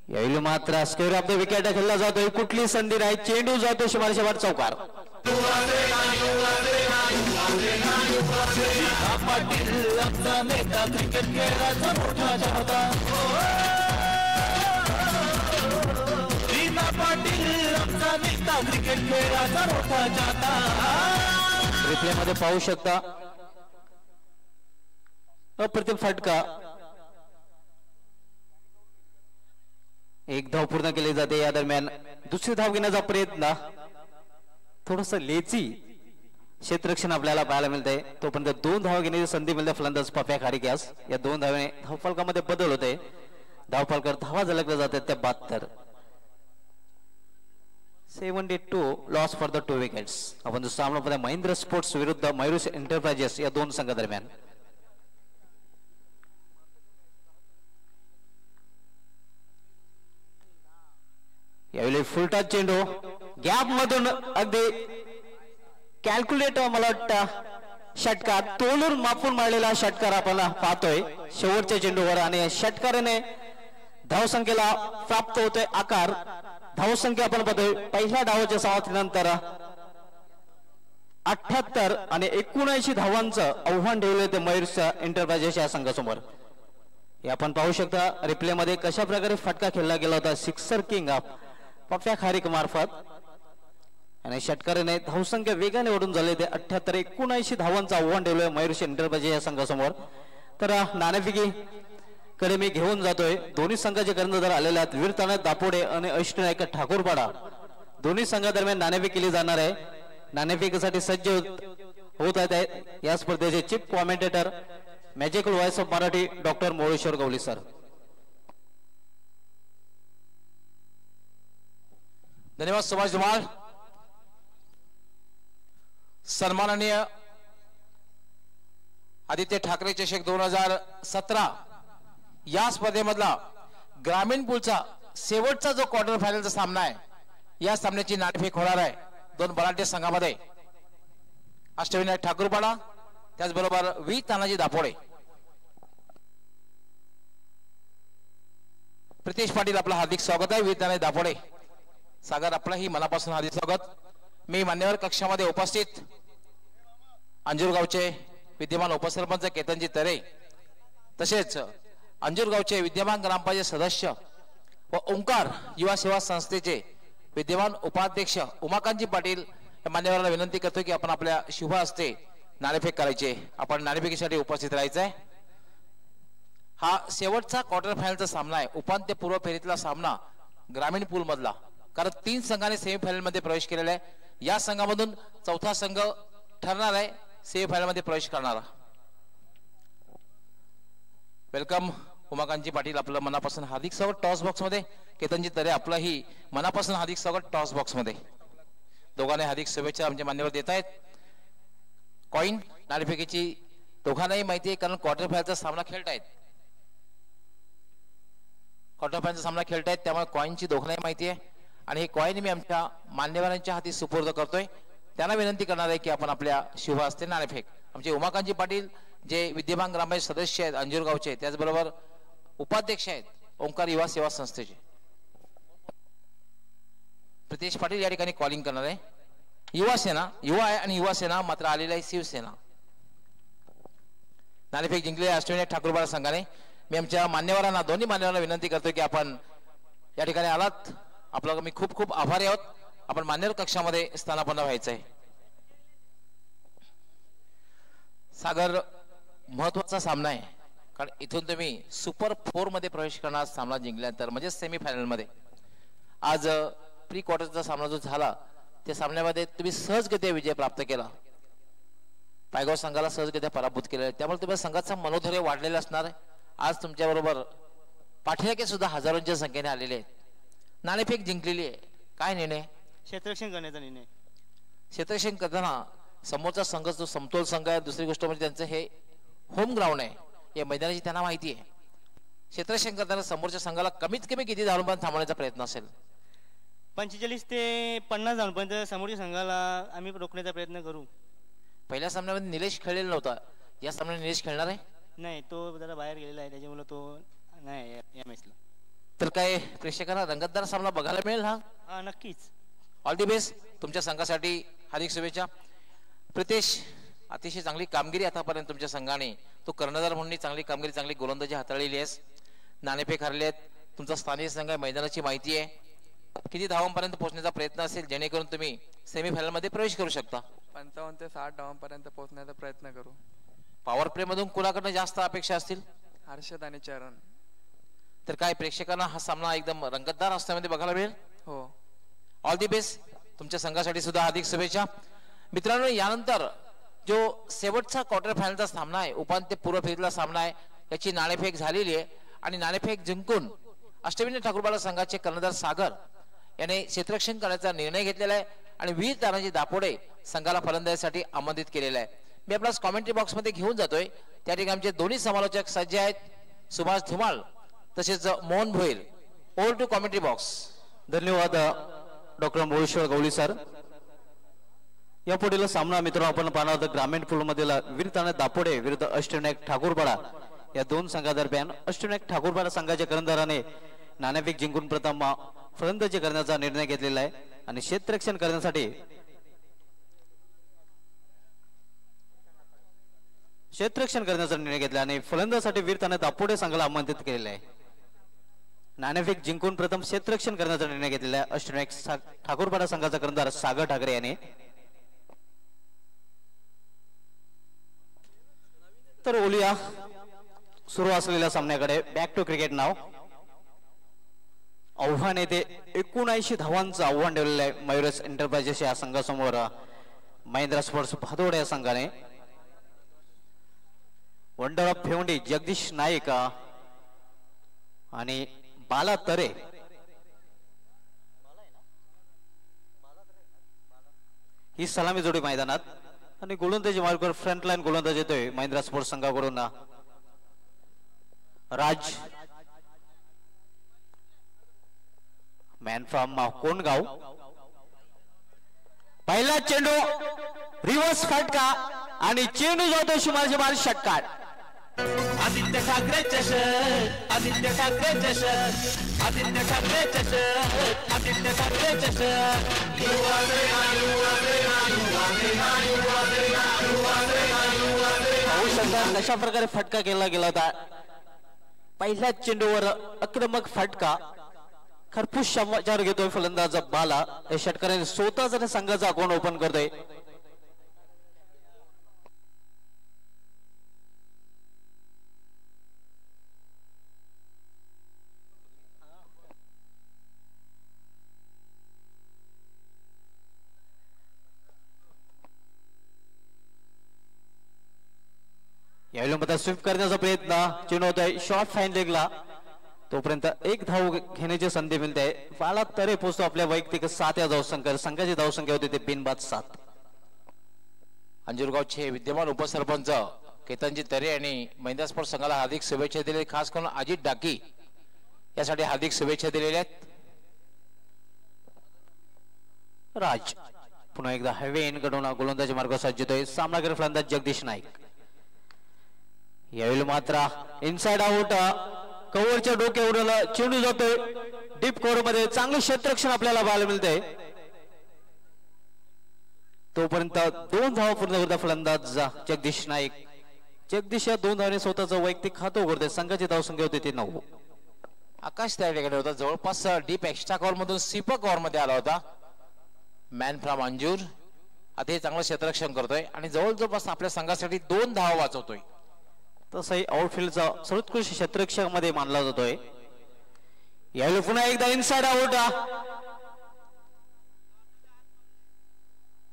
यावेळी मात्र स्क्वेअर ऑफ द विकेट खेळला जातोय. कुठली संधी नाही, चेंडू जातो शिमारेच्या 12 चौकार. रिप्ले मध्ये पाहू शकता अप्रतिम फटका. एक धाव पूर्ण केली जाते. या दरम्यान दुसरी धाव घेण्याचा प्रयत्न, थोडस लेची क्षेत्ररक्षण आपल्याला पाहायला मिळते. तोपर्यंत 2 धाव घेण्याची संधी मिळते फलंदाज पप्या खारीक्यास. या 2 धावेने धावफलकामध्ये बदल होते. धावफलकर धावा झलकल्या जातात त्या 72. 72 लॉस फॉर द 2 विकेट्स. आपण दुसरा सामना महेंद्र स्पोर्ट्स विरुद्ध मयुरेश एंटरप्राइजेस या 2 संघादरम्यान. यावेळी फुलटाच चेंडू गॅप मधून अगदी कॅल्क्युलेट मला वाटतं षटकार तोलून मापून मारलेला षटकार आपण पाहतोय शेवटच्या चेंडूवर आणि षटकाराने धावसंख्येला प्राप्त होतोय आकार. धावसंख्या आपण पाहतोय पहिल्या डावाच्या समाप्तीनंतर 78 आणि 79 धावांचं आव्हान ठेवलं ते मयूर एंटरप्राइजेस या संघासमोर. हे आपण पाहू शकता रिप्ले मध्ये कशा प्रकारे फटका खेळला गेला होता सिक्सर किंग पप्प्या खारीक मार्फत आणि षटकाराने धावसंख्या वेगाने ओढून झाले ते 78-79 धावांचं आव्हान ठेवलंय मयूर एंटरप्राइजेस या संघासमोर. तर नाणेफेकी कडे मी घेऊन जातोय. दोन्ही संघाचे कर्णधार आलेले आहेत वीरतानाथ दापोडे आणि अष्टनायक ठाकूरपाडा. दोन्ही संघादरम्यान नाणेफेक केली जाणार आहे. नाणेफेकीसाठी सज्ज होत आहेत या स्पर्धेचे chief commentator magical voice of Marathi doctor Moleshwar Gawali sir. धन्यवाद सुभाष धुमाळ. सन्माननीय आदित्य ठाकरे चषक 2017 या स्पर्धेमधला ग्रामीण पूलचा शेवटचा जो क्वार्टर फायनलचा सामना आहे या सामन्याची नाणेफेक होणार आहे दोन बलाढ्य संघामध्ये. अष्टविनायक ठाकूरपाडा त्याचबरोबर वी तानाजी दापोडे. प्रितेश पाटील आपलं हार्दिक स्वागत आहे. वी तानाजी दापोडे सागर आपलंही मनापासून हार्दिक स्वागत. मी मान्यवर कक्षामध्ये उपस्थित अंजूर गावचे विद्यमान उपसरपंच केतनजी तरे तसेच अंजूर गावचे विद्यमान ग्रामपंचायत सदस्य व ओंकार युवा सेवा संस्थेचे विद्यमान उपाध्यक्ष उमाकांतजी पाटील या मान्यवरांना विनंती करतो की आपण आपल्या शुभ हस्ते नाणेफेक करायचे. आपण नाणेफेकीसाठी उपस्थित राहायचं आहे. हा शेवटचा क्वार्टर फायनलचा सामना आहे उपांत्यपूर्व फेरीतला सामना ग्रामीण पूल मधला. कारण 3 संघाने सेमीफायनल मध्ये प्रवेश केलेला आहे. या संघामधून चौथा संघ ठरणार आहे सेमीफायनल मध्ये प्रवेश करणारा. वेलकम उमाकांतजी पाटील आपलं मनापासून हार्दिक स्वागत टॉस बॉक्स मध्ये. केतनजी तरे आपलंही मनापासून हार्दिक स्वागत टॉस बॉक्स मध्ये. दोघांना हार्दिक शुभेच्छा आमचे मान्यवर देत आहेत. कॉइन नाणेफेकीची दोघांनाही माहिती आहे कारण क्वार्टर फायनलचा सामना खेळतायत. क्वार्टर फायनलचा सामना खेळतायत त्यामुळे कॉइनची दोघांनाही माहिती आहे आणि हे कॉइन मी आमच्या मान्यवरांच्या हाती सुपूर्द करतोय. त्यांना विनंती करणार आहे की आपण आपल्या शुभ हस्ते नाणेफेक. आमचे उमाकांतजी पाटील जे विद्यमान ग्रामपंचायत सदस्य आहेत अंजूर गावचे त्याचबरोबर उपाध्यक्ष आहेत ओंकार युवा सेवा संस्थेचे. प्रितेश पाटील या ठिकाणी कॉलिंग करणार आहे. युवा सेना युवा आहे आणि युवा सेना मात्र आलेला आहे शिवसेना. नाणेफेक जिंकले अष्टविनायक ठाकूरपाडा संघाने. मी आमच्या मान्यवरांना दोन्ही मान्यवरांना विनंती करतो की आपण या ठिकाणी आलात आपलं मी खूप खूप आभारी आहोत. आपण मान्यवर कक्षामध्ये स्थानापन्न व्हायचं आहे. सागर महत्वाचा सामना आहे कारण इथून तुम्ही सुपर 4 मध्ये प्रवेश करणार सामना जिंकल्यानंतर म्हणजे सेमीफायनल मध्ये. आज प्री क्वार्टरचा सामना जो झाला त्या सामन्यामध्ये तुम्ही सहजगत्या विजय प्राप्त केला. पायगाव संघाला सहजगत्या पराभूत केले त्यामुळे तुम्ही संघाचा मनोधैर्य वाढलेला असणार आहे. आज तुमच्या बरोबर पाठीराखे सुद्धा हजारोंच्या संख्येने आलेले आहेत. नाणेफेक जिंकलेली आहे. काय निर्णय? क्षेत्ररक्षण करण्याचा निर्णय. क्षेत्ररक्षण करताना समोरचा संघ जो समतोल संघ आहे दुसरी गोष्ट म्हणजे त्यांचं हे होम ग्राउंड आहे या मैदानाची त्यांना माहिती आहे. क्षेत्ररक्षण करताना समोरच्या संघाला कमीत कमी किती धावांपर्यंत थांबवण्याचा प्रयत्न असेल? 45 ते 50 धावांपर्यंत समोरच्या संघाला आम्ही रोखण्याचा प्रयत्न करू. पहिल्या सामन्यामध्ये निलेश खेळलेला नव्हता. या सामन्यात निलेश खेळणार आहे? नाही तो जरा बाहेर गेलेला आहे त्याच्यामुळे तो नाही या मॅचला. तर काय प्रेक्षकांना रंगतदार सामना बघायला मिळेल? हा नक्कीच. All the best. तुमच्या संघासाठी हार्दिक शुभेच्छा. प्रितेश अतिशय चांगली कामगिरी आतापर्यंत तुमच्या संघाने तो कर्णधार म्हणून चांगली कामगिरी चांगली गोलंदाजी हाताळलेली आहेस. नाणेफेक हरले आहेत. तुमचा स्थानिक संघ आहे मैदानाची माहिती आहे. किती धावांपर्यंत पोहोचण्याचा प्रयत्न असेल जेणेकरून तुम्ही सेमीफायनल मध्ये प्रवेश करू शकता? 55 ते 60 धावांपर्यंत पोहोचण्याचा प्रयत्न करू. पॉवर प्ले मधून कुणाकडनं जास्त अपेक्षा असतील? हर्षद आणि चरण. तर काय प्रेक्षकांना हा सामना एकदम रंगतदार असण्यामध्ये बघायला मिळेल? हो. All the best. तुमच्या संघासाठी सुद्धा हार्दिक शुभेच्छा. मित्रांनो यानंतर जो शेवटचा क्वार्टर फायनलचा सामना आहे उपांत्यपूर्व फेरीतला सामना आहे याची नाणेफेक झालेली आहे आणि नाणेफेक जिंकून अष्टविनायक ठाकूरपाडा संघाचे कर्णधार सागर याने क्षेत्ररक्षण करण्याचा निर्णय घेतलेला आहे आणि वीर तानाजी दापोडे संघाला फलंदाजीसाठी आमंत्रित केलेला आहे. मी आपला कॉमेंट्री बॉक्स मध्ये घेऊन जातोय. त्या ठिकाणी आमचे दोन्ही समालोचक सज्ज आहेत सुभाष धुमाळ तसेच Mohan Bhoir. Over to commentary box. धन्यवाद डॉक्टर मोळेश्वर गवळी सर. या पुढील सामना मित्रांनो आपण पाहणार आहोत ग्रामीण पूल मधील वीरताने दापोडे विरुद्ध अष्टविनायक ठाकूरपाडा या दोन संघादरम्यान. अष्टविनायक ठाकूरपाडा संघाच्या कर्णधाराने नाणेफेक जिंकून प्रथम फलंदाजी करण्याचा निर्णय घेतलेला आहे आणि क्षेत्ररक्षण करण्यासाठी निर्णय घेतला आणि फलंदाजीसाठी वीरताने दापोडे संघाला आमंत्रित केलेले आहे. नाणेफेक जिंकून प्रथम क्षेत्ररक्षण करण्याचा निर्णय घेतलेला आहे अष्टविनायक ठाकूरपाडा संघाचा कर्णधार सागर ठाकरे याने. तर ओलिया सुरू असलेल्या सामन्याकडे. बॅक टू क्रिकेट नाव. आव्हान येते 79 धावांचं आव्हान ठेवलेलं आहे मयुरेश एंटरप्राइजेस या संघासमोर महिंद्रा स्पोर्ट्स भादोड या संघाने. वंडर ऑफ भिवंडी जगदीश नाईक आणि बाला तरे ही सलामी जोडी मैदानात. आणि गोलंदाजी मार्गावर फ्रंटलाईन गोलंदाज येतोय महिंद्रा स्पोर्ट्स संघाकडून राज. Man from Kongaon. पहिला चेंडू रिव्हर्स फटका आणि चेंडू जातो शिमाजी मार षटकार. आदित्य ठाकरे चषक, आदित्य ठाकरे चषक, आदित्य ठाकरे चषक, आदित्य ठाकरे चषक. कशा प्रकारे फटका केला गेला होता. पहिल्याच चेंडूवर आक्रमक फटका. खरपूस समाचार घेतोय फलंदाज बाला. या षटकाराने स्वतःच संघाचा अकाउंट ओपन करतोय. यावेळी मध्ये स्वीप करण्याचा प्रयत्न. चेंडू होतोय शॉर्ट फाईन लेगला. तोपर्यंत एक धाव घेण्याची संधी मिळते. बाला तरे पोहोचतो आपल्या वैयक्तिक 7 या धावसंख्या. संघाची धावसंख्या होती ते बिनबाद 7. अंजुरगावचे विद्यमान उपसरपंच केतनजी तरे यांनी महिंद्रा स्पोर्ट्स संघाला हार्दिक शुभेच्छा दिले. खास करून अजित डाकी यासाठी हार्दिक शुभेच्छा दिलेल्या आहेत. राज पुन्हा एकदा हॅवे इन कडून गोलंदाजी मार्ग सज्जतोय सामनावीर फलंदाज जगदीश नाईक. यावेळी मात्र इनसाइड आउट. कव्हरच्या डोक्यावरून चेंडू जातोय डीप कव्हर मध्ये. चांगलं क्षेत्ररक्षण आपल्याला पाहायला मिळतंय. तोपर्यंत 2 धावा पूर्ण करता फलंदाज जगदीश नाईक. जगदीश या 2 धावाने स्वतःचं वैयक्तिक खातं उघडते. संघाची धावसंख्या होती ती 9. आकाश त्या ठिकाणी होता. जवळपास डीप एक्स्ट्रा कव्हर मधून स्वीपर कव्हर मध्ये आला होता. मॅन फ्रॉम अंजूर आता हे चांगलं क्षेत्ररक्षण करतोय आणि जवळपास आपल्या संघासाठी 2 धावा वाचवतोय. तसंही आउटफील्डचा सर्वोत्कृष्ट क्षेत्ररक्षक मध्ये मानला जातोय. यावेळी पुन्हा एकदा इनसाइड आउट.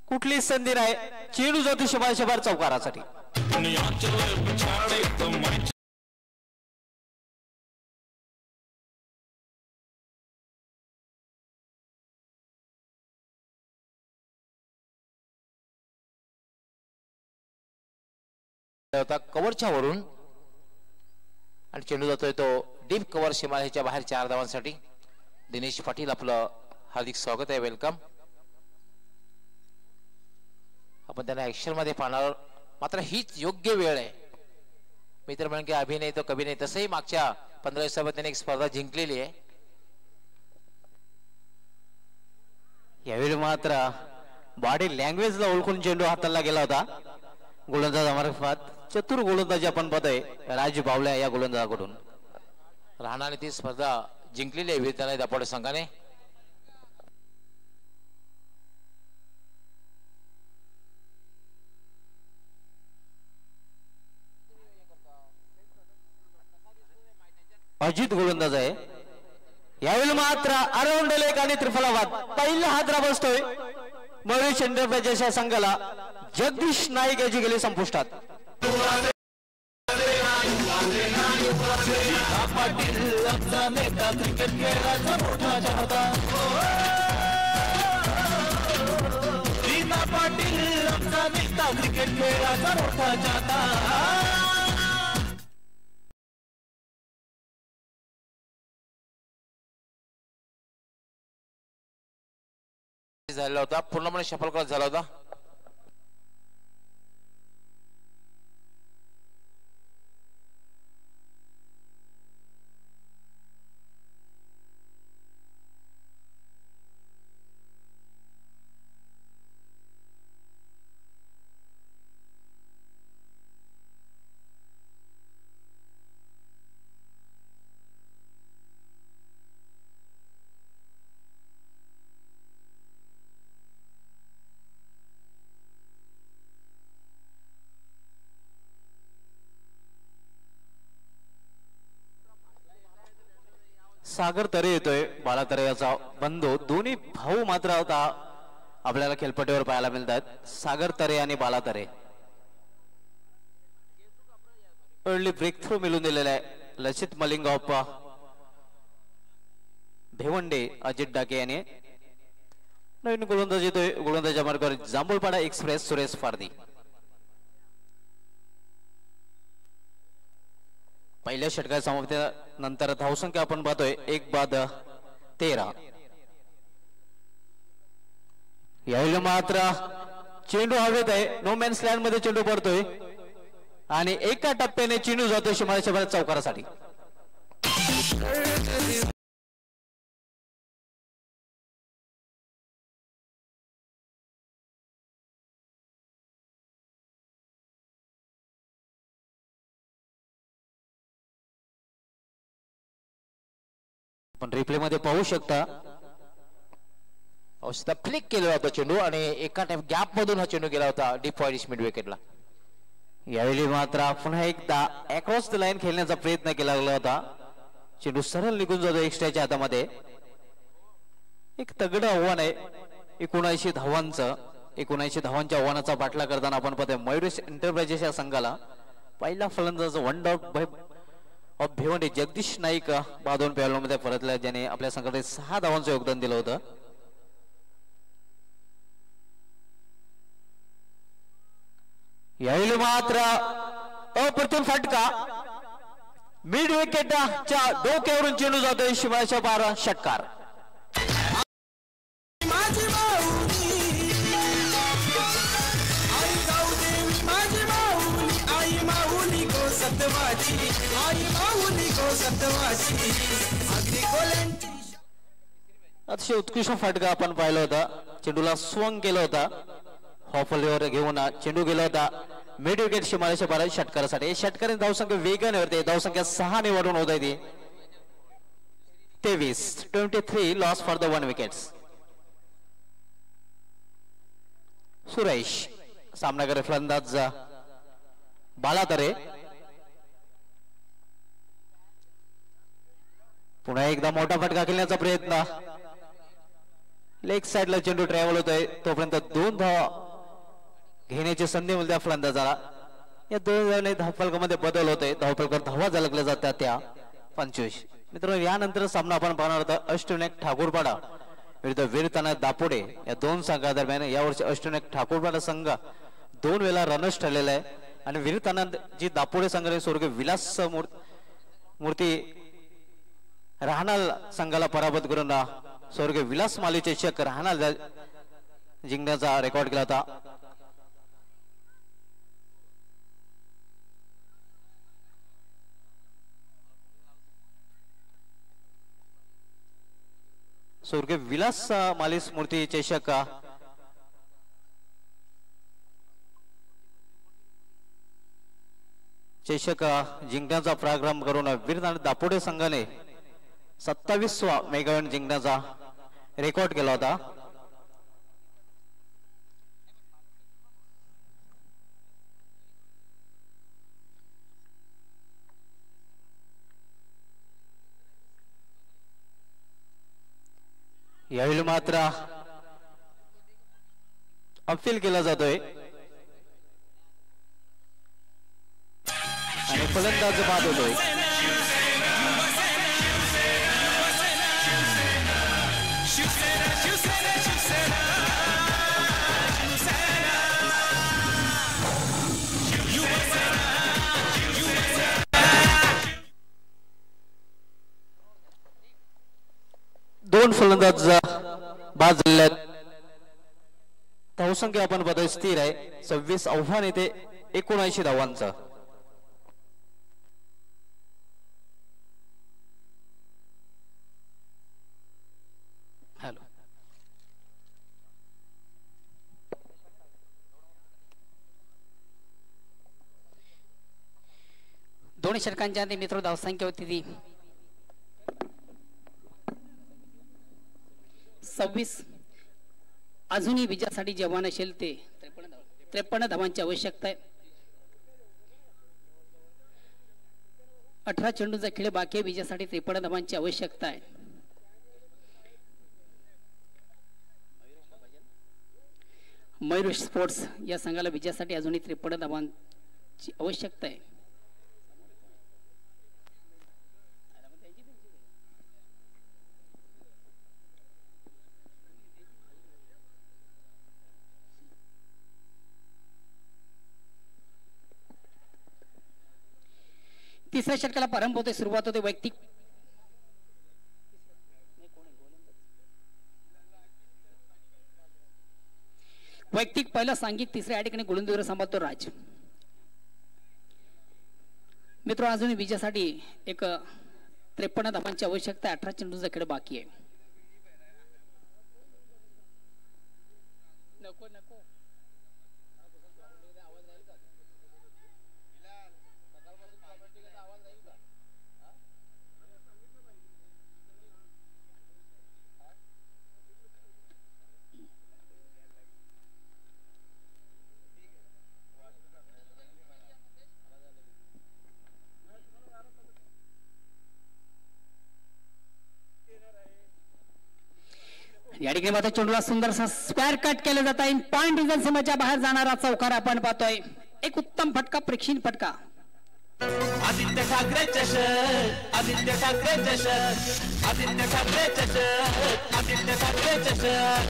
कुठली संधी नाही. चेंडू जातो शबार चौकारासाठी. कव्हरच्या वरून आणि चेंडू जातोय तो डीप कव्हर सीमारेषेच्या बाहेर 4 धावांसाठी. दिनेश पाटील आपलं हार्दिक स्वागत आहे. वेलकम. आपण त्यांना ऍक्शन मध्ये पाहणार. मात्र हीच योग्य वेळ आहे. मी तर म्हणेन की अभिनय तो कभी नाही. तसंही मागच्या 15 दिवसामध्ये त्यांनी एक स्पर्धा जिंकलेली आहे. यावेळी मात्र बॉडी लँग्वेजला ओळखून चेंडू हाताला गेला होता. गोलंदाजामार्फत चतुर गोलंदाजी आपण पाहतोय राज बावल्या या गोलंदाजाकडून. राहणाने ती स्पर्धा जिंकलेली आहे वीरताने दापोडे संघाने. अजित गोलंदाज आहे. यावेळी मात्र अराउंड लेग आणि त्रिफलावाद. पहिला हात बसतोय मयुरेश एंटरप्राइजेस या संघाला. जगदीश नाईक याची गेली संपुष्टात. पाटील आमचा नेता क्रिकेट खेळाचा मोठा चाहता. रीना पाटील आमचा नेता क्रिकेट खेळाचा मोठा चाहता. झालेला होता, पूर्णपणे शफल क्रॉस झाला होता. सागर तरे येतोय, बाळा तरे याचा बंधू. दोन्ही भाऊ मात्र आता आपल्याला खेळपट्टीवर पाहायला मिळतात, सागर तरे आणि बाळा तरे. अर्ली ब्रेक थ्रू मिळून दिलेला आहे लचित मलिंगाप्पा भेवंडे, अजित डाके यांनी. नवीन गोलंदाज येतोय, गोलंदाजा मार्गावर जांभूळपाडा एक्सप्रेस सुरेश फारदी. पहिल्या षटकार समाप्तीनंतर धावसंख्या आपण पाहतोय 1-13. यावेळी मात्र चेंडू हवेत आहे, नो मॅन्स लँड मध्ये चेंडू पडतोय आणि एका टप्प्याने चेंडू जातोय शिमाळ्याच्या बाहेर चौकारासाठी. पण रिप्ले मध्ये पाहू शकता फ्लिक केलेला होता चेंडू आणि एका टाइम गॅप मधून हा चेंडू गेला होता डीप वाईड मिड विकेटला. यावेळी मात्र पुन्हा एकदा अक्रॉस द लाईन खेळण्याचा प्रयत्न केला होता, चेंडू सरळ निघून जातो एक्स्ट्राच्या हातामध्ये. एक तगड आव्हान आहे 79 धावांचं. 79 धावांच्या आव्हानाचा पाठला करताना आपण पाहतोय मयुरेश एंटरप्राइजेस या संघाला पहिला फलंदाज one dot of Bhiwandi Jagdish Naik 52 पॅलमध्ये परतला, ज्याने आपल्या संघाला 6 धावांचं योगदान दिलं होतं. यावेळी मात्र अप्रतिम फटका मिड विकेटच्या डोक्यावरून चेंडू जातोय शिवायच्या 12 षटकार. अतिशय उत्कृष्ट फटका आपण पाहिला होता, चेंडूला स्वंग केला होता, हॉफलीवर घेऊन चेंडू गेला होता मिड विकेट शिमाळ्याच्या 12 षटकारासाठी. षटकाराने धावसंख्या वेगाने वरते, धावसंख्या 6 ने वाढून होत आहे ती 23 loss for the 1 wickets. Suresh सामनाकर फलंदाज बाळा तरे. पुन्हा एकदा मोठा फटका खेळण्याचा प्रयत्न, लेग साइडला चेंडू ट्रॅव्हल होतोय, तोपर्यंत 2 धावा घेण्याची संधी मिळते फलंदाजाला. या 2 धावांनी धावफलकामध्ये बदल होतोय, धावफलकावर धावा झळकल्या जातात त्या 25. मित्रांनो, यानंतर सामना आपण पाहणार होता अष्टविनायक ठाकूरपाडा विरुद्ध वीरताना दापोडे या 2 संघादरम्यान. यावर्षी अष्टविनायक ठाकूरपाडा संघ 2 वेळा रनर्स ठरलेला आहे आणि वीरताना जी दापोडे संघाने स्वर्गीय विलास मूर्ती राहणार संघाला पराभूत करून स्वर्गीय विलास मालीचे चषक राहणार जिंकण्याचा रेकॉर्ड केला होता. स्वर्गीय विलास माली स्मृती चषक जिंकण्याचा पराक्रम करून वीरताना दापोडे संघाने 27वा मेगा इव्हेंट जिंकण्याचा रेकॉर्ड केला होता. यावेळी मात्र अपील केला जातोय आणि फलंदाज बाद होतोय. दोन फलंदाज बाद झाले आहेत. धावसंख्या आपण बदल स्थिर आहे 26 आव्हान येते 79 धावांचं. हॅलो दोन षटकांच्या अंती मित्र धावसंख्या होती ती 26. अजूनही विजयासाठी जवान असेल ते 53 धावांची आवश्यकता आहे. 18 चेंडूचा खेळ बाकी आहे. विजयासाठी 53 धावांची आवश्यकता आहे. मयूर स्पोर्ट्स या संघाला विजयासाठी अजूनही 53 धावांची आवश्यकता आहे. तिसऱ्या षटकाला प्रारंभ होते. सुरुवात होते वैयक्तिक पहिला सांघिक. तिसऱ्या या ठिकाणी गोलंदाजीवर सांभाळतो राज. मित्र अजूनही विजयासाठी एक 53 धावांची आवश्यकता आहे. 18 चेंडूचा खेळ बाकी आहे. नको नको या ठिकाणी मात्र चेंडूला सुंदरसा स्क्वेअर कट केलं जात आहे. पॉइंट रिजन सीमेच्या बाहेर जाणारा चौकार आपण पाहतोय. एक उत्तम फटका, प्रेक्षणीय फटका. आदित्य ठाकरे चषक, आदित्य ठाकरे चषक, आदित्य ठाकरे चषक, आदित्य ठाकरे चषक.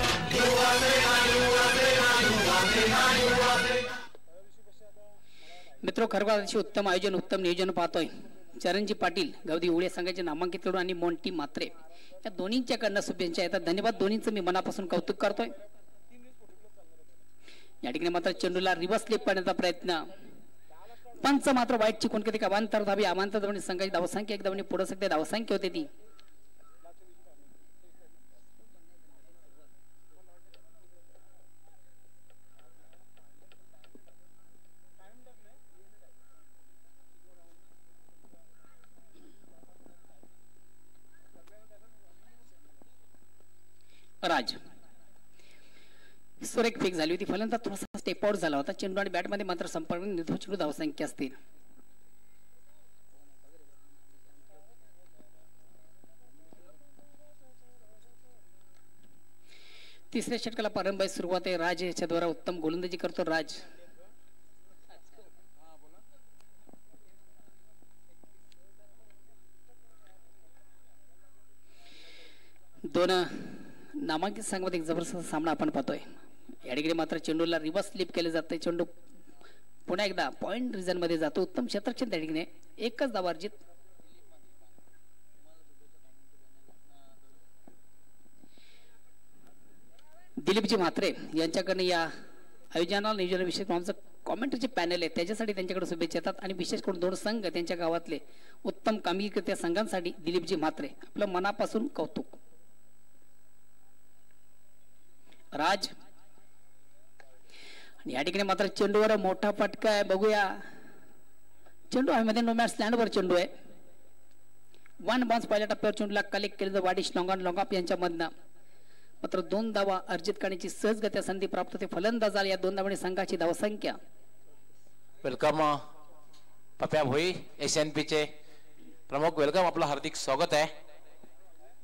मित्र खरोखर अतिशय उत्तम आयोजन, उत्तम नियोजन पाहतोय. चरणजी पाटील गवदी उळे संघाचे नामांकित खेळाडू आणि मोंटी मात्रे या दोन्हींच्याकडनं शुभेच्छा येतात. धन्यवाद. दोन्हींचं मी मनापासून कौतुक करतोय. या ठिकाणी मात्र चेंडूला रिव्हर्स स्लिप करण्याचा प्रयत्न. पंच मात्र वाईट चिकून कधी अवांतर धावी अमांतर धावणी संघाची धावसंख्या एक धावणी पुढे सध्या धावसंख्या होती ती राज सुरेख फेक झाली होती. फलंदाज थोडासा स्टेप आउट झाला होता. चेंडू आणि बॅट मध्ये मात्र संपर्क निर्धाव चेंडू धावसंख्या असतील. तिसऱ्या षटकाला प्रारंभ सुरुवात आहे. राज याच्या द्वारा उत्तम गोलंदाजी करतो. राज दोन नामांकित संघामध्ये एक जबरदस्त सामना आपण पाहतोय. या ठिकाणी मात्र चेंडूला रिव्हर्स स्लिप केले जाते. चेंडू पुन्हा एकदा पॉइंट रिजन मध्ये जातो. उत्तम क्षेत्ररक्षण त्या ठिकाणी एकच धाव अर्जित. दिलीपजी म्हात्रे यांच्याकडे या आयोजनाला नियोजनाविषयी आमचं कॉमेंटरीचे पॅनल आहे त्याच्यासाठी त्यांच्याकडे शुभेच्छा येतात. आणि विशेष करून दोन संघ त्यांच्या गावातले उत्तम कामगिरी त्या संघांसाठी दिलीपजी म्हात्रे आपलं मनापासून कौतुक. राज आणि या ठिकाणी मात्र चेंडूवर मोठा फटका आहे. बघूया चेंडू आहे मध्ये नो मॅच स्टँडवर चेंडू आहे. वन बाउन्स पहिल्या टप्प्यावर चेंडूला कलेक्ट केलं वाडिश लोंगाप यांच्या मधनं मात्र 2 धावा अर्जित करण्याची सहजगत्या संधी प्राप्त होते. फलंदाज या 2 धावांनी संघाची धावसंख्या. वेलकम पप्या भोई एसएनपी चे प्रमुख. वेलकम, आपलं हार्दिक स्वागत आहे.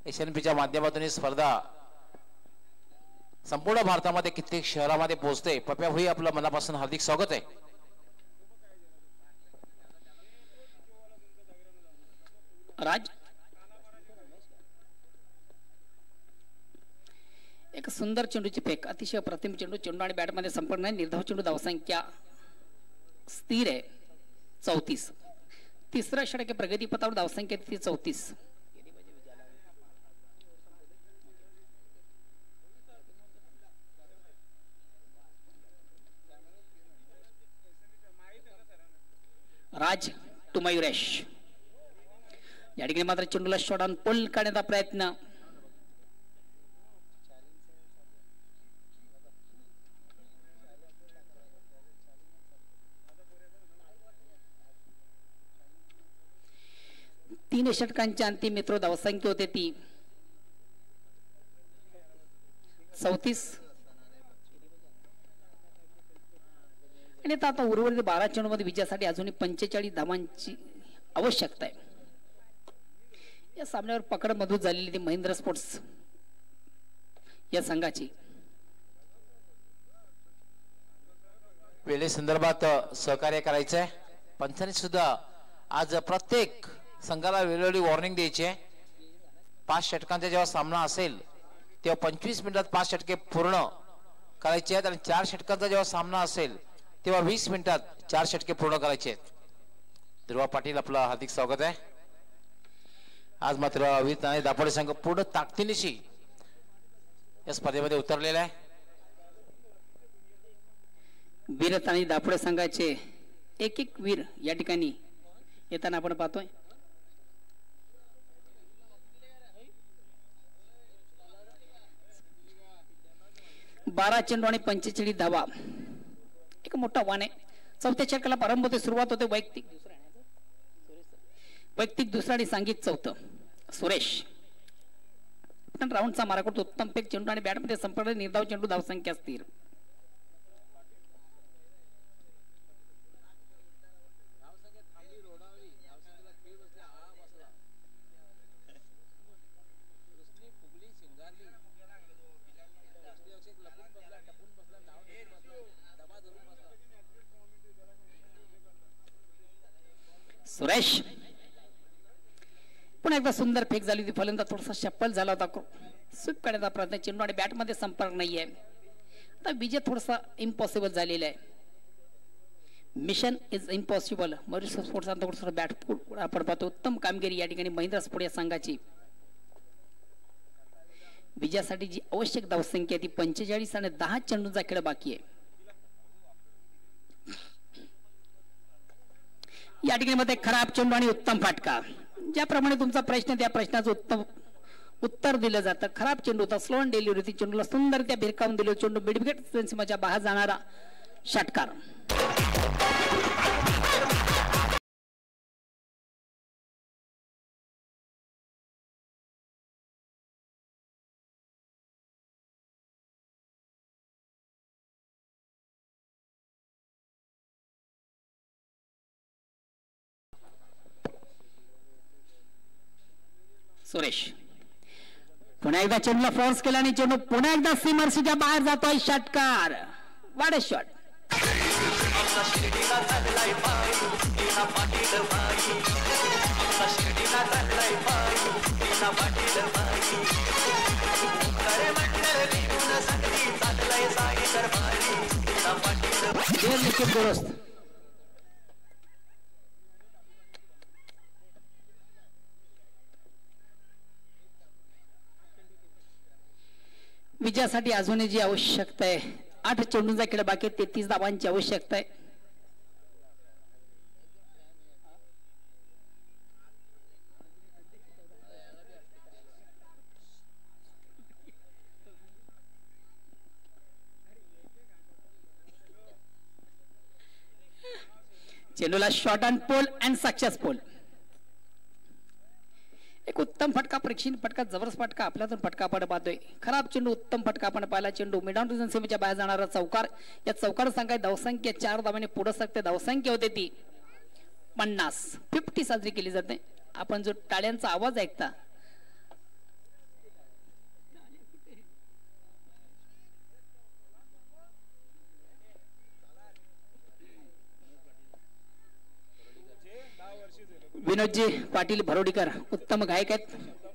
एसएनपी च्या माध्यमातून ही स्पर्धा संपूर्ण भारतामध्ये कित्येक शहरामध्ये पोहोचते. पप्या भोई आपलं मनापासून हार्दिक स्वागत आहे. राज एक सुंदर चेंडूची फेक, अतिशय प्रतिम चेंडू. चेंडू आणि बॅट मध्ये संपर्क नाही. निर्धाव चेंडू. धावसंख्या स्थिर आहे 34. तिसरा षटक प्रगतीपथावर. धावसंख्या 34. राज टू मयुरेश. या ठिकाणी मात्र चेंडूला शॉट ऑन पोल काढण्याचा प्रयत्न. तीन षटकांच्या अंतिम मित्र धावसंख्या होते ती 34. आणि आता उर्वरित 12 चेंडूमध्ये विजयासाठी अजूनही 45 धावांची आवश्यकता आहे. या सामन्यावर पकड मधून झालेली ती महिंद्रा स्पोर्ट्स या संघाची. वेळे संदर्भात सहकार्य करायचंय. पंचांनी सुद्धा आज प्रत्येक संघाला वेळोवेळी वॉर्निंग द्यायची आहे. 5 षटकांचा जेव्हा सामना असेल तेव्हा 25 मिनिटात 5 षटके पूर्ण करायचे आहेत आणि 4 षटकांचा जेव्हा सामना असेल तेव्हा 20 मिनिटात 4 षटके पूर्ण करायचे आहेत. ध्रुवा पाटील आपलं हार्दिक स्वागत आहे. आज मात्र वीर तानाजी दापोडे संघ पूर्ण ताकदीनिशी या स्पर्धेमध्ये उतरलेला आहे. वीर तानाजी दापोडे संघाचे एक एक वीर या ठिकाणी येताना आपण पाहतोय. बारा चेंडू आणि 45 धावा एक मोठा वाण आहे. चौथ्या षटकाला प्रारंभ होते. सुरुवात होते वैयक्तिक दुसरा आणि सांघिक चौथं. सुरेश राऊंडचा मारा करतो. उत्तम पेक चेंडू आणि बॅटमध्ये संपर्क निर्धाव चेंडू धावसंख्या स्थिर. सुरेश पुन्हा एकदा सुंदर फेक झाली होती. फलंदाज थोडासा शप्पल झाला होता. स्वीप करण्याचा प्रयत्न. चेंडू आणि बॅटमध्ये संपर्क नाहीये. आता विजय थोडासा इम्पॉसिबल झालेला आहे. Mission is impossible. Mayuresh sports bat आपण पाहतो. उत्तम कामगिरी या ठिकाणी महिंद्रा स्पोर्ट्स या संघाची. विजयासाठी जी आवश्यक धावसंख्या ती 45 आणि 10 चेंडूंचा खेळ बाकी आहे. या ठिकाणी मध्ये खराब चेंडू आणि उत्तम फाटका. ज्याप्रमाणे तुमचा प्रश्न त्या प्रश्नाचं उत्तम उत्तर दिलं जातं. खराब चेंडू होता. स्लो अँड डिलिव्हरी होती. चेंडूला सुंदर त्या भिरकावून दिलं. चेंडू मिडविकेट सीमाच्या बाहेर जाणारा षटकार. सुरेश पुन्हा एकदा चेंडूला फोर्स केला आणि चेंडू पुन्हा एकदा सीमर्सीच्या बाहेर जातोय. षटकार. वाट अ शॉट. दुरुस्त. विजयासाठी अजूनही जी आवश्यकता आहे 8 चेंडूंचा खेळ बाकी. 33 धावांची आवश्यकता आहे. चेंडूला shot on pole and successful. एक उत्तम फटका. प्रेक्षणीय फटका. जबरदस्त फटका. आपल्यातून फटका आपण पाहतोय. खराब चेंडू. उत्तम फटका आपण पाहिला. चेंडू मिडॉन रिजन सीमेच्या बाहेर जाणारा चौकार. या चौकार सांगाय धावसंख्या 4 धावांनी पुढे सकते. धावसंख्या होते ती 50 साजरी केली जाते. आपण जो टाळ्यांचा आवाज ऐकता विनोदजी पाटील भरोडीकर उत्तम गायक आहेत.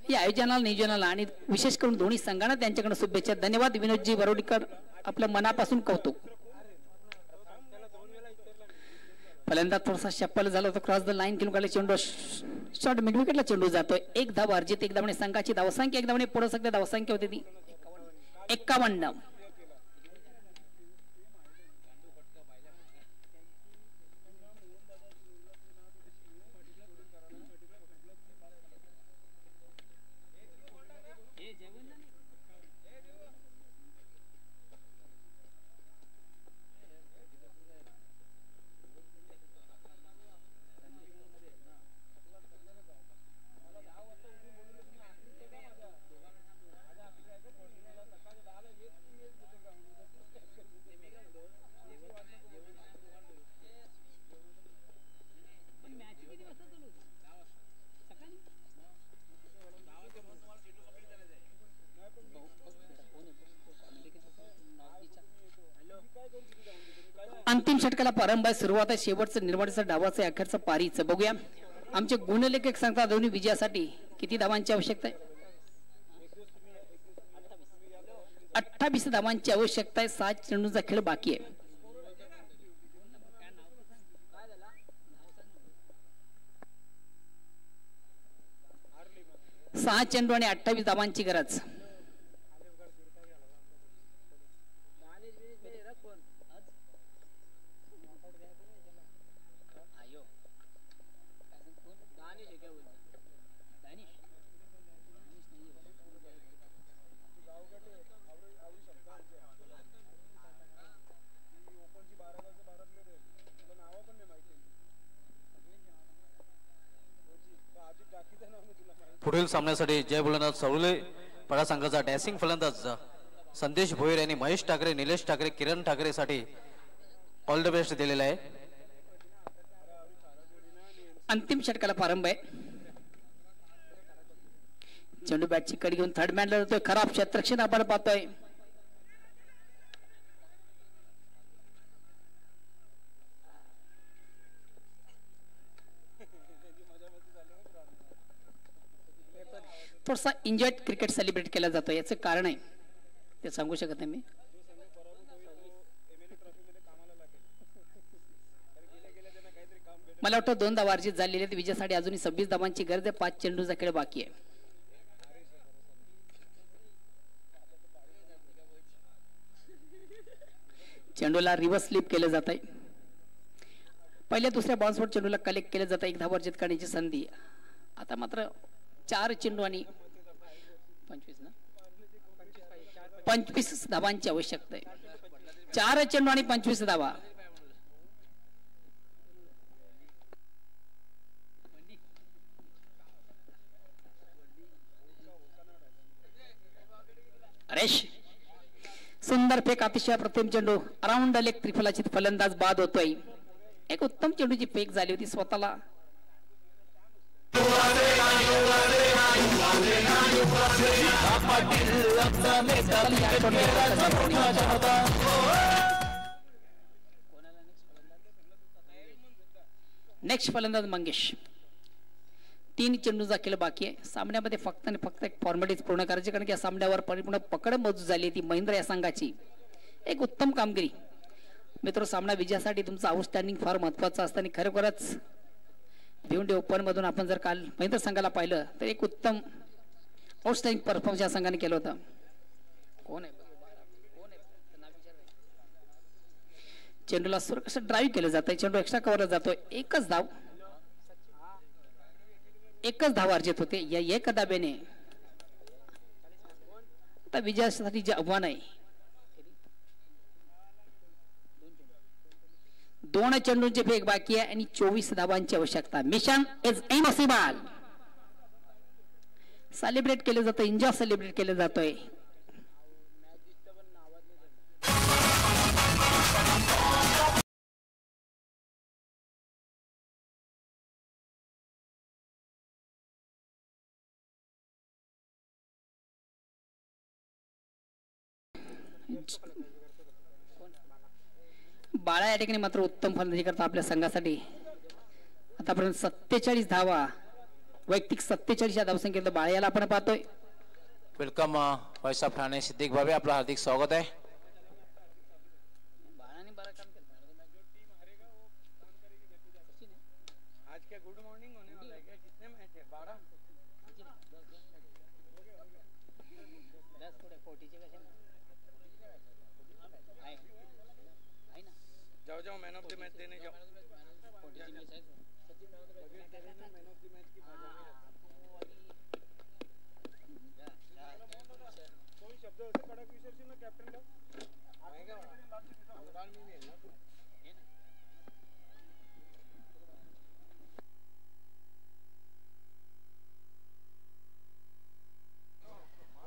या आयोजनाला नियोजनाला आणि विशेष करून दोन्ही संघांना त्यांच्याकडे शुभेच्छा. धन्यवाद विनोदजी भरोडीकर. आपलं मनापासून कौतुक. फलंदाज थोडासा शप्पल झाला होता. क्रॉस द लाईन किलो चेंडू शॉर्ट मिड विकेटला चेंडू जातोय. 1 धाव अर्जित. 1 धावणे संघाची धावसंख्या 1 धावणे पुढे सकते. धावसंख्या होती ती 51. अंतिम षटकाला प्रारंभ आहे. सुरुवात आहे शेवटचं निर्माणाचं डावाचं अखेरचं पारीचं. बघूया आमचे गुणलेखक सांगतात दोन्ही विजयासाठी किती धावांची आवश्यकता आहे. 28 धावांची आवश्यकता आहे. 7 चेंडूंचा खेळ बाकी आहे. सहा चेंडू आणि 28 धावांची गरज. पुढील सामन्यासाठी जय भोलेनाथ सवले पडा संघाचा डॅसिंग फलंदाज संदेश भोईर यांनी महेश ठाकरे, निलेश ठाकरे, किरण ठाकरे साठी ऑल द बेस्ट दिलेला आहे. अंतिम षटकाला प्रारंभ आहे. चेंडू बॅटची कडी घेऊन थर्ड मॅनला जातोय. खराब क्षेत्रक्षण आपण पाहतोय. थोडासा एन्जॉय क्रिकेट सेलिब्रेट केला जातो. याचं कारण आहे ते सांगू शकत नाही मी. मला वाटतं 2 धावा अर्जित झालेले आहेत. विजयासाठी अजूनही 26 धावांची गरज आहे. 5 चेंडूचा खेळ बाकी आहे. चेंडूला रिव्हर्स स्लिप केलं जात आहे. पहिल्या दुसऱ्या बॉल्सवर चेंडूला कलेक्ट केलं जातं. 1 धावा अर्जित करण्याची संधी. आता मात्र 4 चेंडू आणि 25 धावांची आवश्यकता आहे. 4 चेंडू आणि 25 धावा. अरेश सुंदर फेक, अतिशय प्रतिम चेंडू. अराउंड लेग त्रिफलाची फलंदाज बाद होतोय. एक उत्तम चेंडूची फेक झाली होती स्वतःला. नेक्स्ट फलंदाज मंगेश. 3 चेंडूचा खेळ बाकी आहे. सामन्यामध्ये फक्त आणि फक्त एक फॉर्मॅलिटीज पूर्ण करायची, कारण की या सामन्यावर परिपूर्ण पकड मजबूत झाली ती महिंद्रा या संघाची. एक उत्तम कामगिरी मित्र. सामना विजयासाठी तुमचं आउटस्टँडिंग फार महत्वाचं असतं आणि खरोखरच भिवंडी ओपन मधून आपण जर काल महिंद्रा संघाला पाहिलं तर एक उत्तम आउटस्टँडिंग परफॉर्मन्स या संघाने केलं होतं. कोण आहे चेंडूला सुरक्षित ड्राईव्ह केलं जातं. चेंडू एक्स्ट्रा कव्हरला जातोय. एकच धाव अर्जित होते या एक धाब्याने. आता विजयासाठी जे आव्हान आहे 2 चेंडूंचे फेक बाकी आहे आणि 24 धावांची आवश्यकता. Mission is impossible. सेलिब्रेट केलं जातं. एन्जॉय सेलिब्रेट केलं जातोय. बाळा या ठिकाणी मात्र उत्तम फलंदाजी करता आपल्या संघासाठी. आतापर्यंत 47 धावा, वैयक्तिक 47 या धावसंख्येत बाळा याला आपण पाहतोय. Welcome voice of Thane Siddique Bhave, आपलं हार्दिक स्वागत आहे. जाओ मैन ऑफ द मैच देने जाओ. कोई शब्द ऐसे कडक विषय ना कॅप्टनला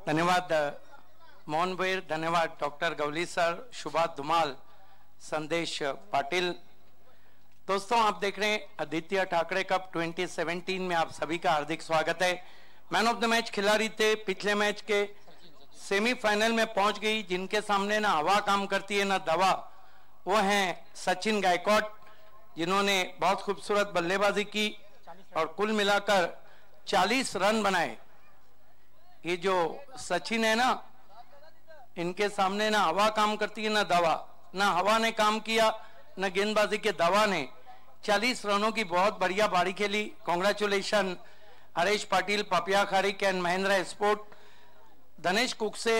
धन्यवाद मोहन भैर, धन्यवाद डॉक्टर गवली सर, सुभाष धुमाल, संदेश पाटिल. दोस्तों आप देख रहे हैं आदित्य ठाकरे कप 2017 में आप सभी का हार्दिक स्वागत है. मैन ऑफ द मैच खिलाड़ी थे, पिछले मैच के सेमीफाइनल में पहुंच गई, जिनके सामने ना हवा काम करती है ना दवा, वो हैं सचिन गायकवाड, जिन्होंने बहुत खूबसूरत बल्लेबाजी की और कुल मिलाकर 40 रन बनाए। ये जो सचिन है ना, इनके सामने ना हवा काम करती है ना दवा, ना हवा ने काम किया ना गेंदबाजी के दवा ने। 40 रनों की बहुत बढ़िया बारी खेली। Congratulation Harish Patil, Papiya Kharik and Mahendra sport. Dhanesh Kukse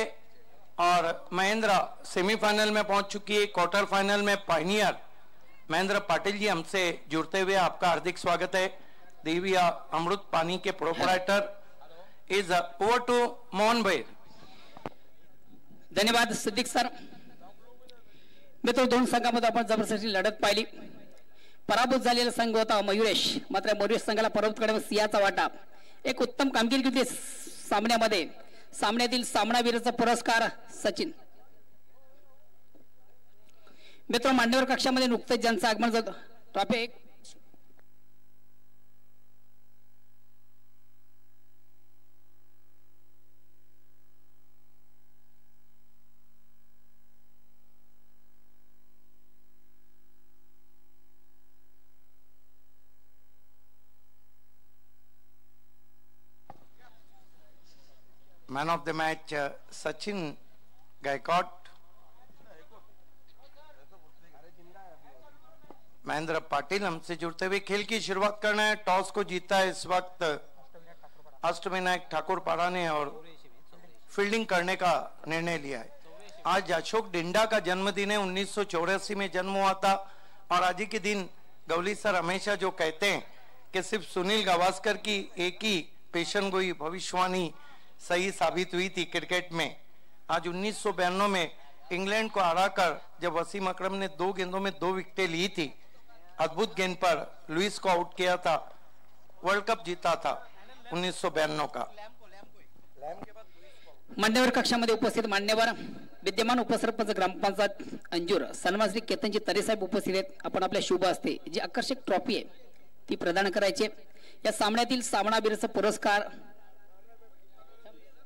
और महेंद्र सेमीफाइनल में पहुंच चुकी है। क्वार्टर फाइनल में पायनियर महेंद्र पाटिल जी हमसे जुड़ते हुए आपका हार्दिक स्वागत है। देविया अमृत पानी के proprietor is over to Mohan bhai. धन्यवाद सिद्दीक सर. मित्र, दोन संघामध्ये आपण जबरदस्त लढत पाहिली. पराभूत झालेला संघ होता मयुरेश. मात्र मयुरेश संघाला पराभूत करण्यामध्ये सिंहाचा वाटा. एक उत्तम कामगिरी केली सामन्यामध्ये. सामन्यातील सामनावीराचा पुरस्कार सचिन. मित्र, मान्यवर कक्षामध्ये नुकतेच ज्यांचं आगमन झालं trophy man of the match Sachin Gaikwad. Mahendra Patil हमसे जुड़ते हुए खेल की शुरुआत करना है। टॉस को जीता है इस वक्त अष्टविनायक ठाकुर पाड़ा ने और फील्डिंग करने का निर्णय लिया है। आज अशोक डिंडा का जन्मदिन है। 1984 में जन्म हुआ था और आज ही के दिन गवली सर हमेशा जो कहते हैं कि सिर्फ सुनील गावस्कर की एक ही पेशन गोई भविष्यवाणी सही साबित हुई थी क्रिकेट में। आज 1992 में इंग्लैंड को हराकर जब वसीम अकरम ने 2 गेंदों में 2 विकेटें ली थी, अद्भुत गेंद पर लुइस को आउट किया था, वर्ल्ड कप जीता था 1992 का। मान्यवर कक्षामध्ये उपस्थित मान्यवर विद्यमान उपसरपंच ग्रामपंचायत अंजूर सन्मान श्री केतनजी तरे साहेब उपस्थित आहेत. आपण आपल्या शुभ हस्ते जी आकर्षक ट्रॉफी आहे ती प्रदान करायची. या सामन्यातील सामनावीराचा पुरस्कार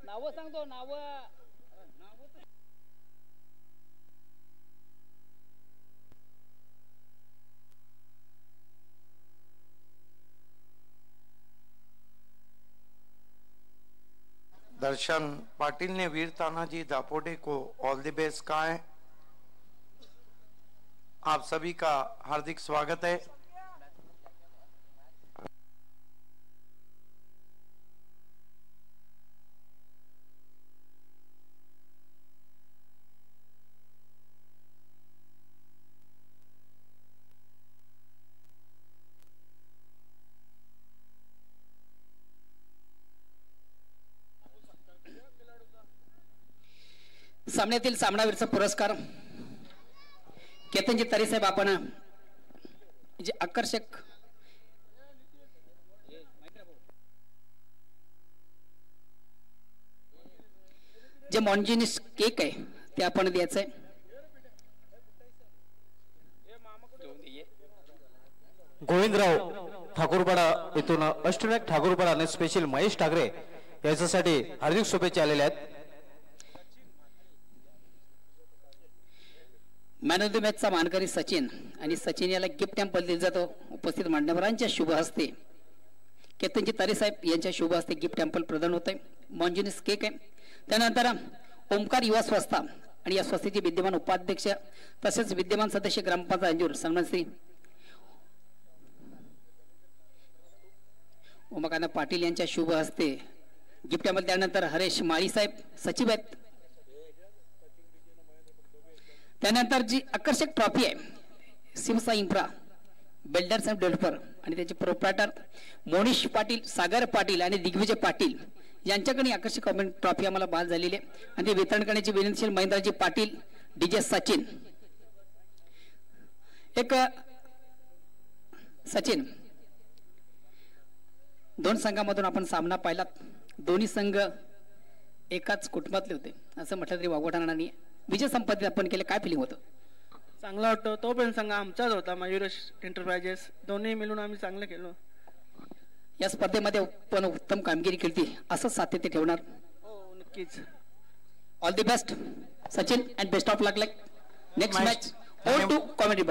नाव सांगतो नाव दर्शन पाटिल ने वीर तानाजी दापोडे को ऑल द बेस्ट कहा है। आप सभी का हार्दिक स्वागत है। सामन्यातील सामनावीरचा पुरस्कार केतनजी तरे साहेब आपण जे आकर्षक जे मॉन्जिनिस केक आहे ते आपण द्यायचं आहे. गोविंदराव ठाकूरपाडा इथून अष्टविनायक ठाकूरपाडा आणि स्पेशल महेश ठाकरे याच्यासाठी हार्दिक शुभेच्छा आलेल्या आहेत. मॅन ऑफ द मॅचचा मानकरी सचिन आणि सचिन याला गिफ्ट टेम्पल दिला जातो. उपस्थित मान्यवरांच्या शुभ हस्ते केतनजी तरे साहेब यांच्या शुभ हस्ते गिफ्ट टेम्पल प्रदान होत आहे. मॉन्जिनिस केक आहे. त्यानंतर ओमकार युवा संस्था आणि या संस्थेचे विद्यमान उपाध्यक्ष तसेच विद्यमान सदस्य ग्रामपंचायत अंजूर सन्मान श्री उमाकांत पाटील यांच्या शुभ हस्ते गिफ्ट टेम्पल. त्यानंतर हरेश माळी साहेब सचिव आहेत. त्यानंतर जी आकर्षक ट्रॉफी आहे शिवसा इन्फ्रा बिल्डर्स अँड डेव्हलपर आणि त्याचे प्रोप्रायटर मोनिश पाटील, सागर पाटील आणि दिग्विजय पाटील यांच्याकडे आकर्षक ट्रॉफी आम्हाला बहाल झालेली आहे आणि ते वितरण करण्याची विनंती महेंद्रजी पाटील, डीजे सचिन. एक सचिन, 2 संघामधून आपण सामना पाहिला. दोन्ही संघ एकाच कुटुंबातले होते असं म्हटलं तरी वावगं ठरणार नाही. विजय संपादित आपण केले, काय फिलिंग होतं? चांगला वाटतो. तो पण संघ आमचाच होता, मयुरेश एंटरप्राइजेस. दोन्ही मिळून आम्ही चांगलं केलो. या स्पर्धेमध्ये पण उत्तम कामगिरी केली असं सातत्य ठेवणार. हो, नक्कीच. All the best Sachin and best of luck. Next match 4 to comedy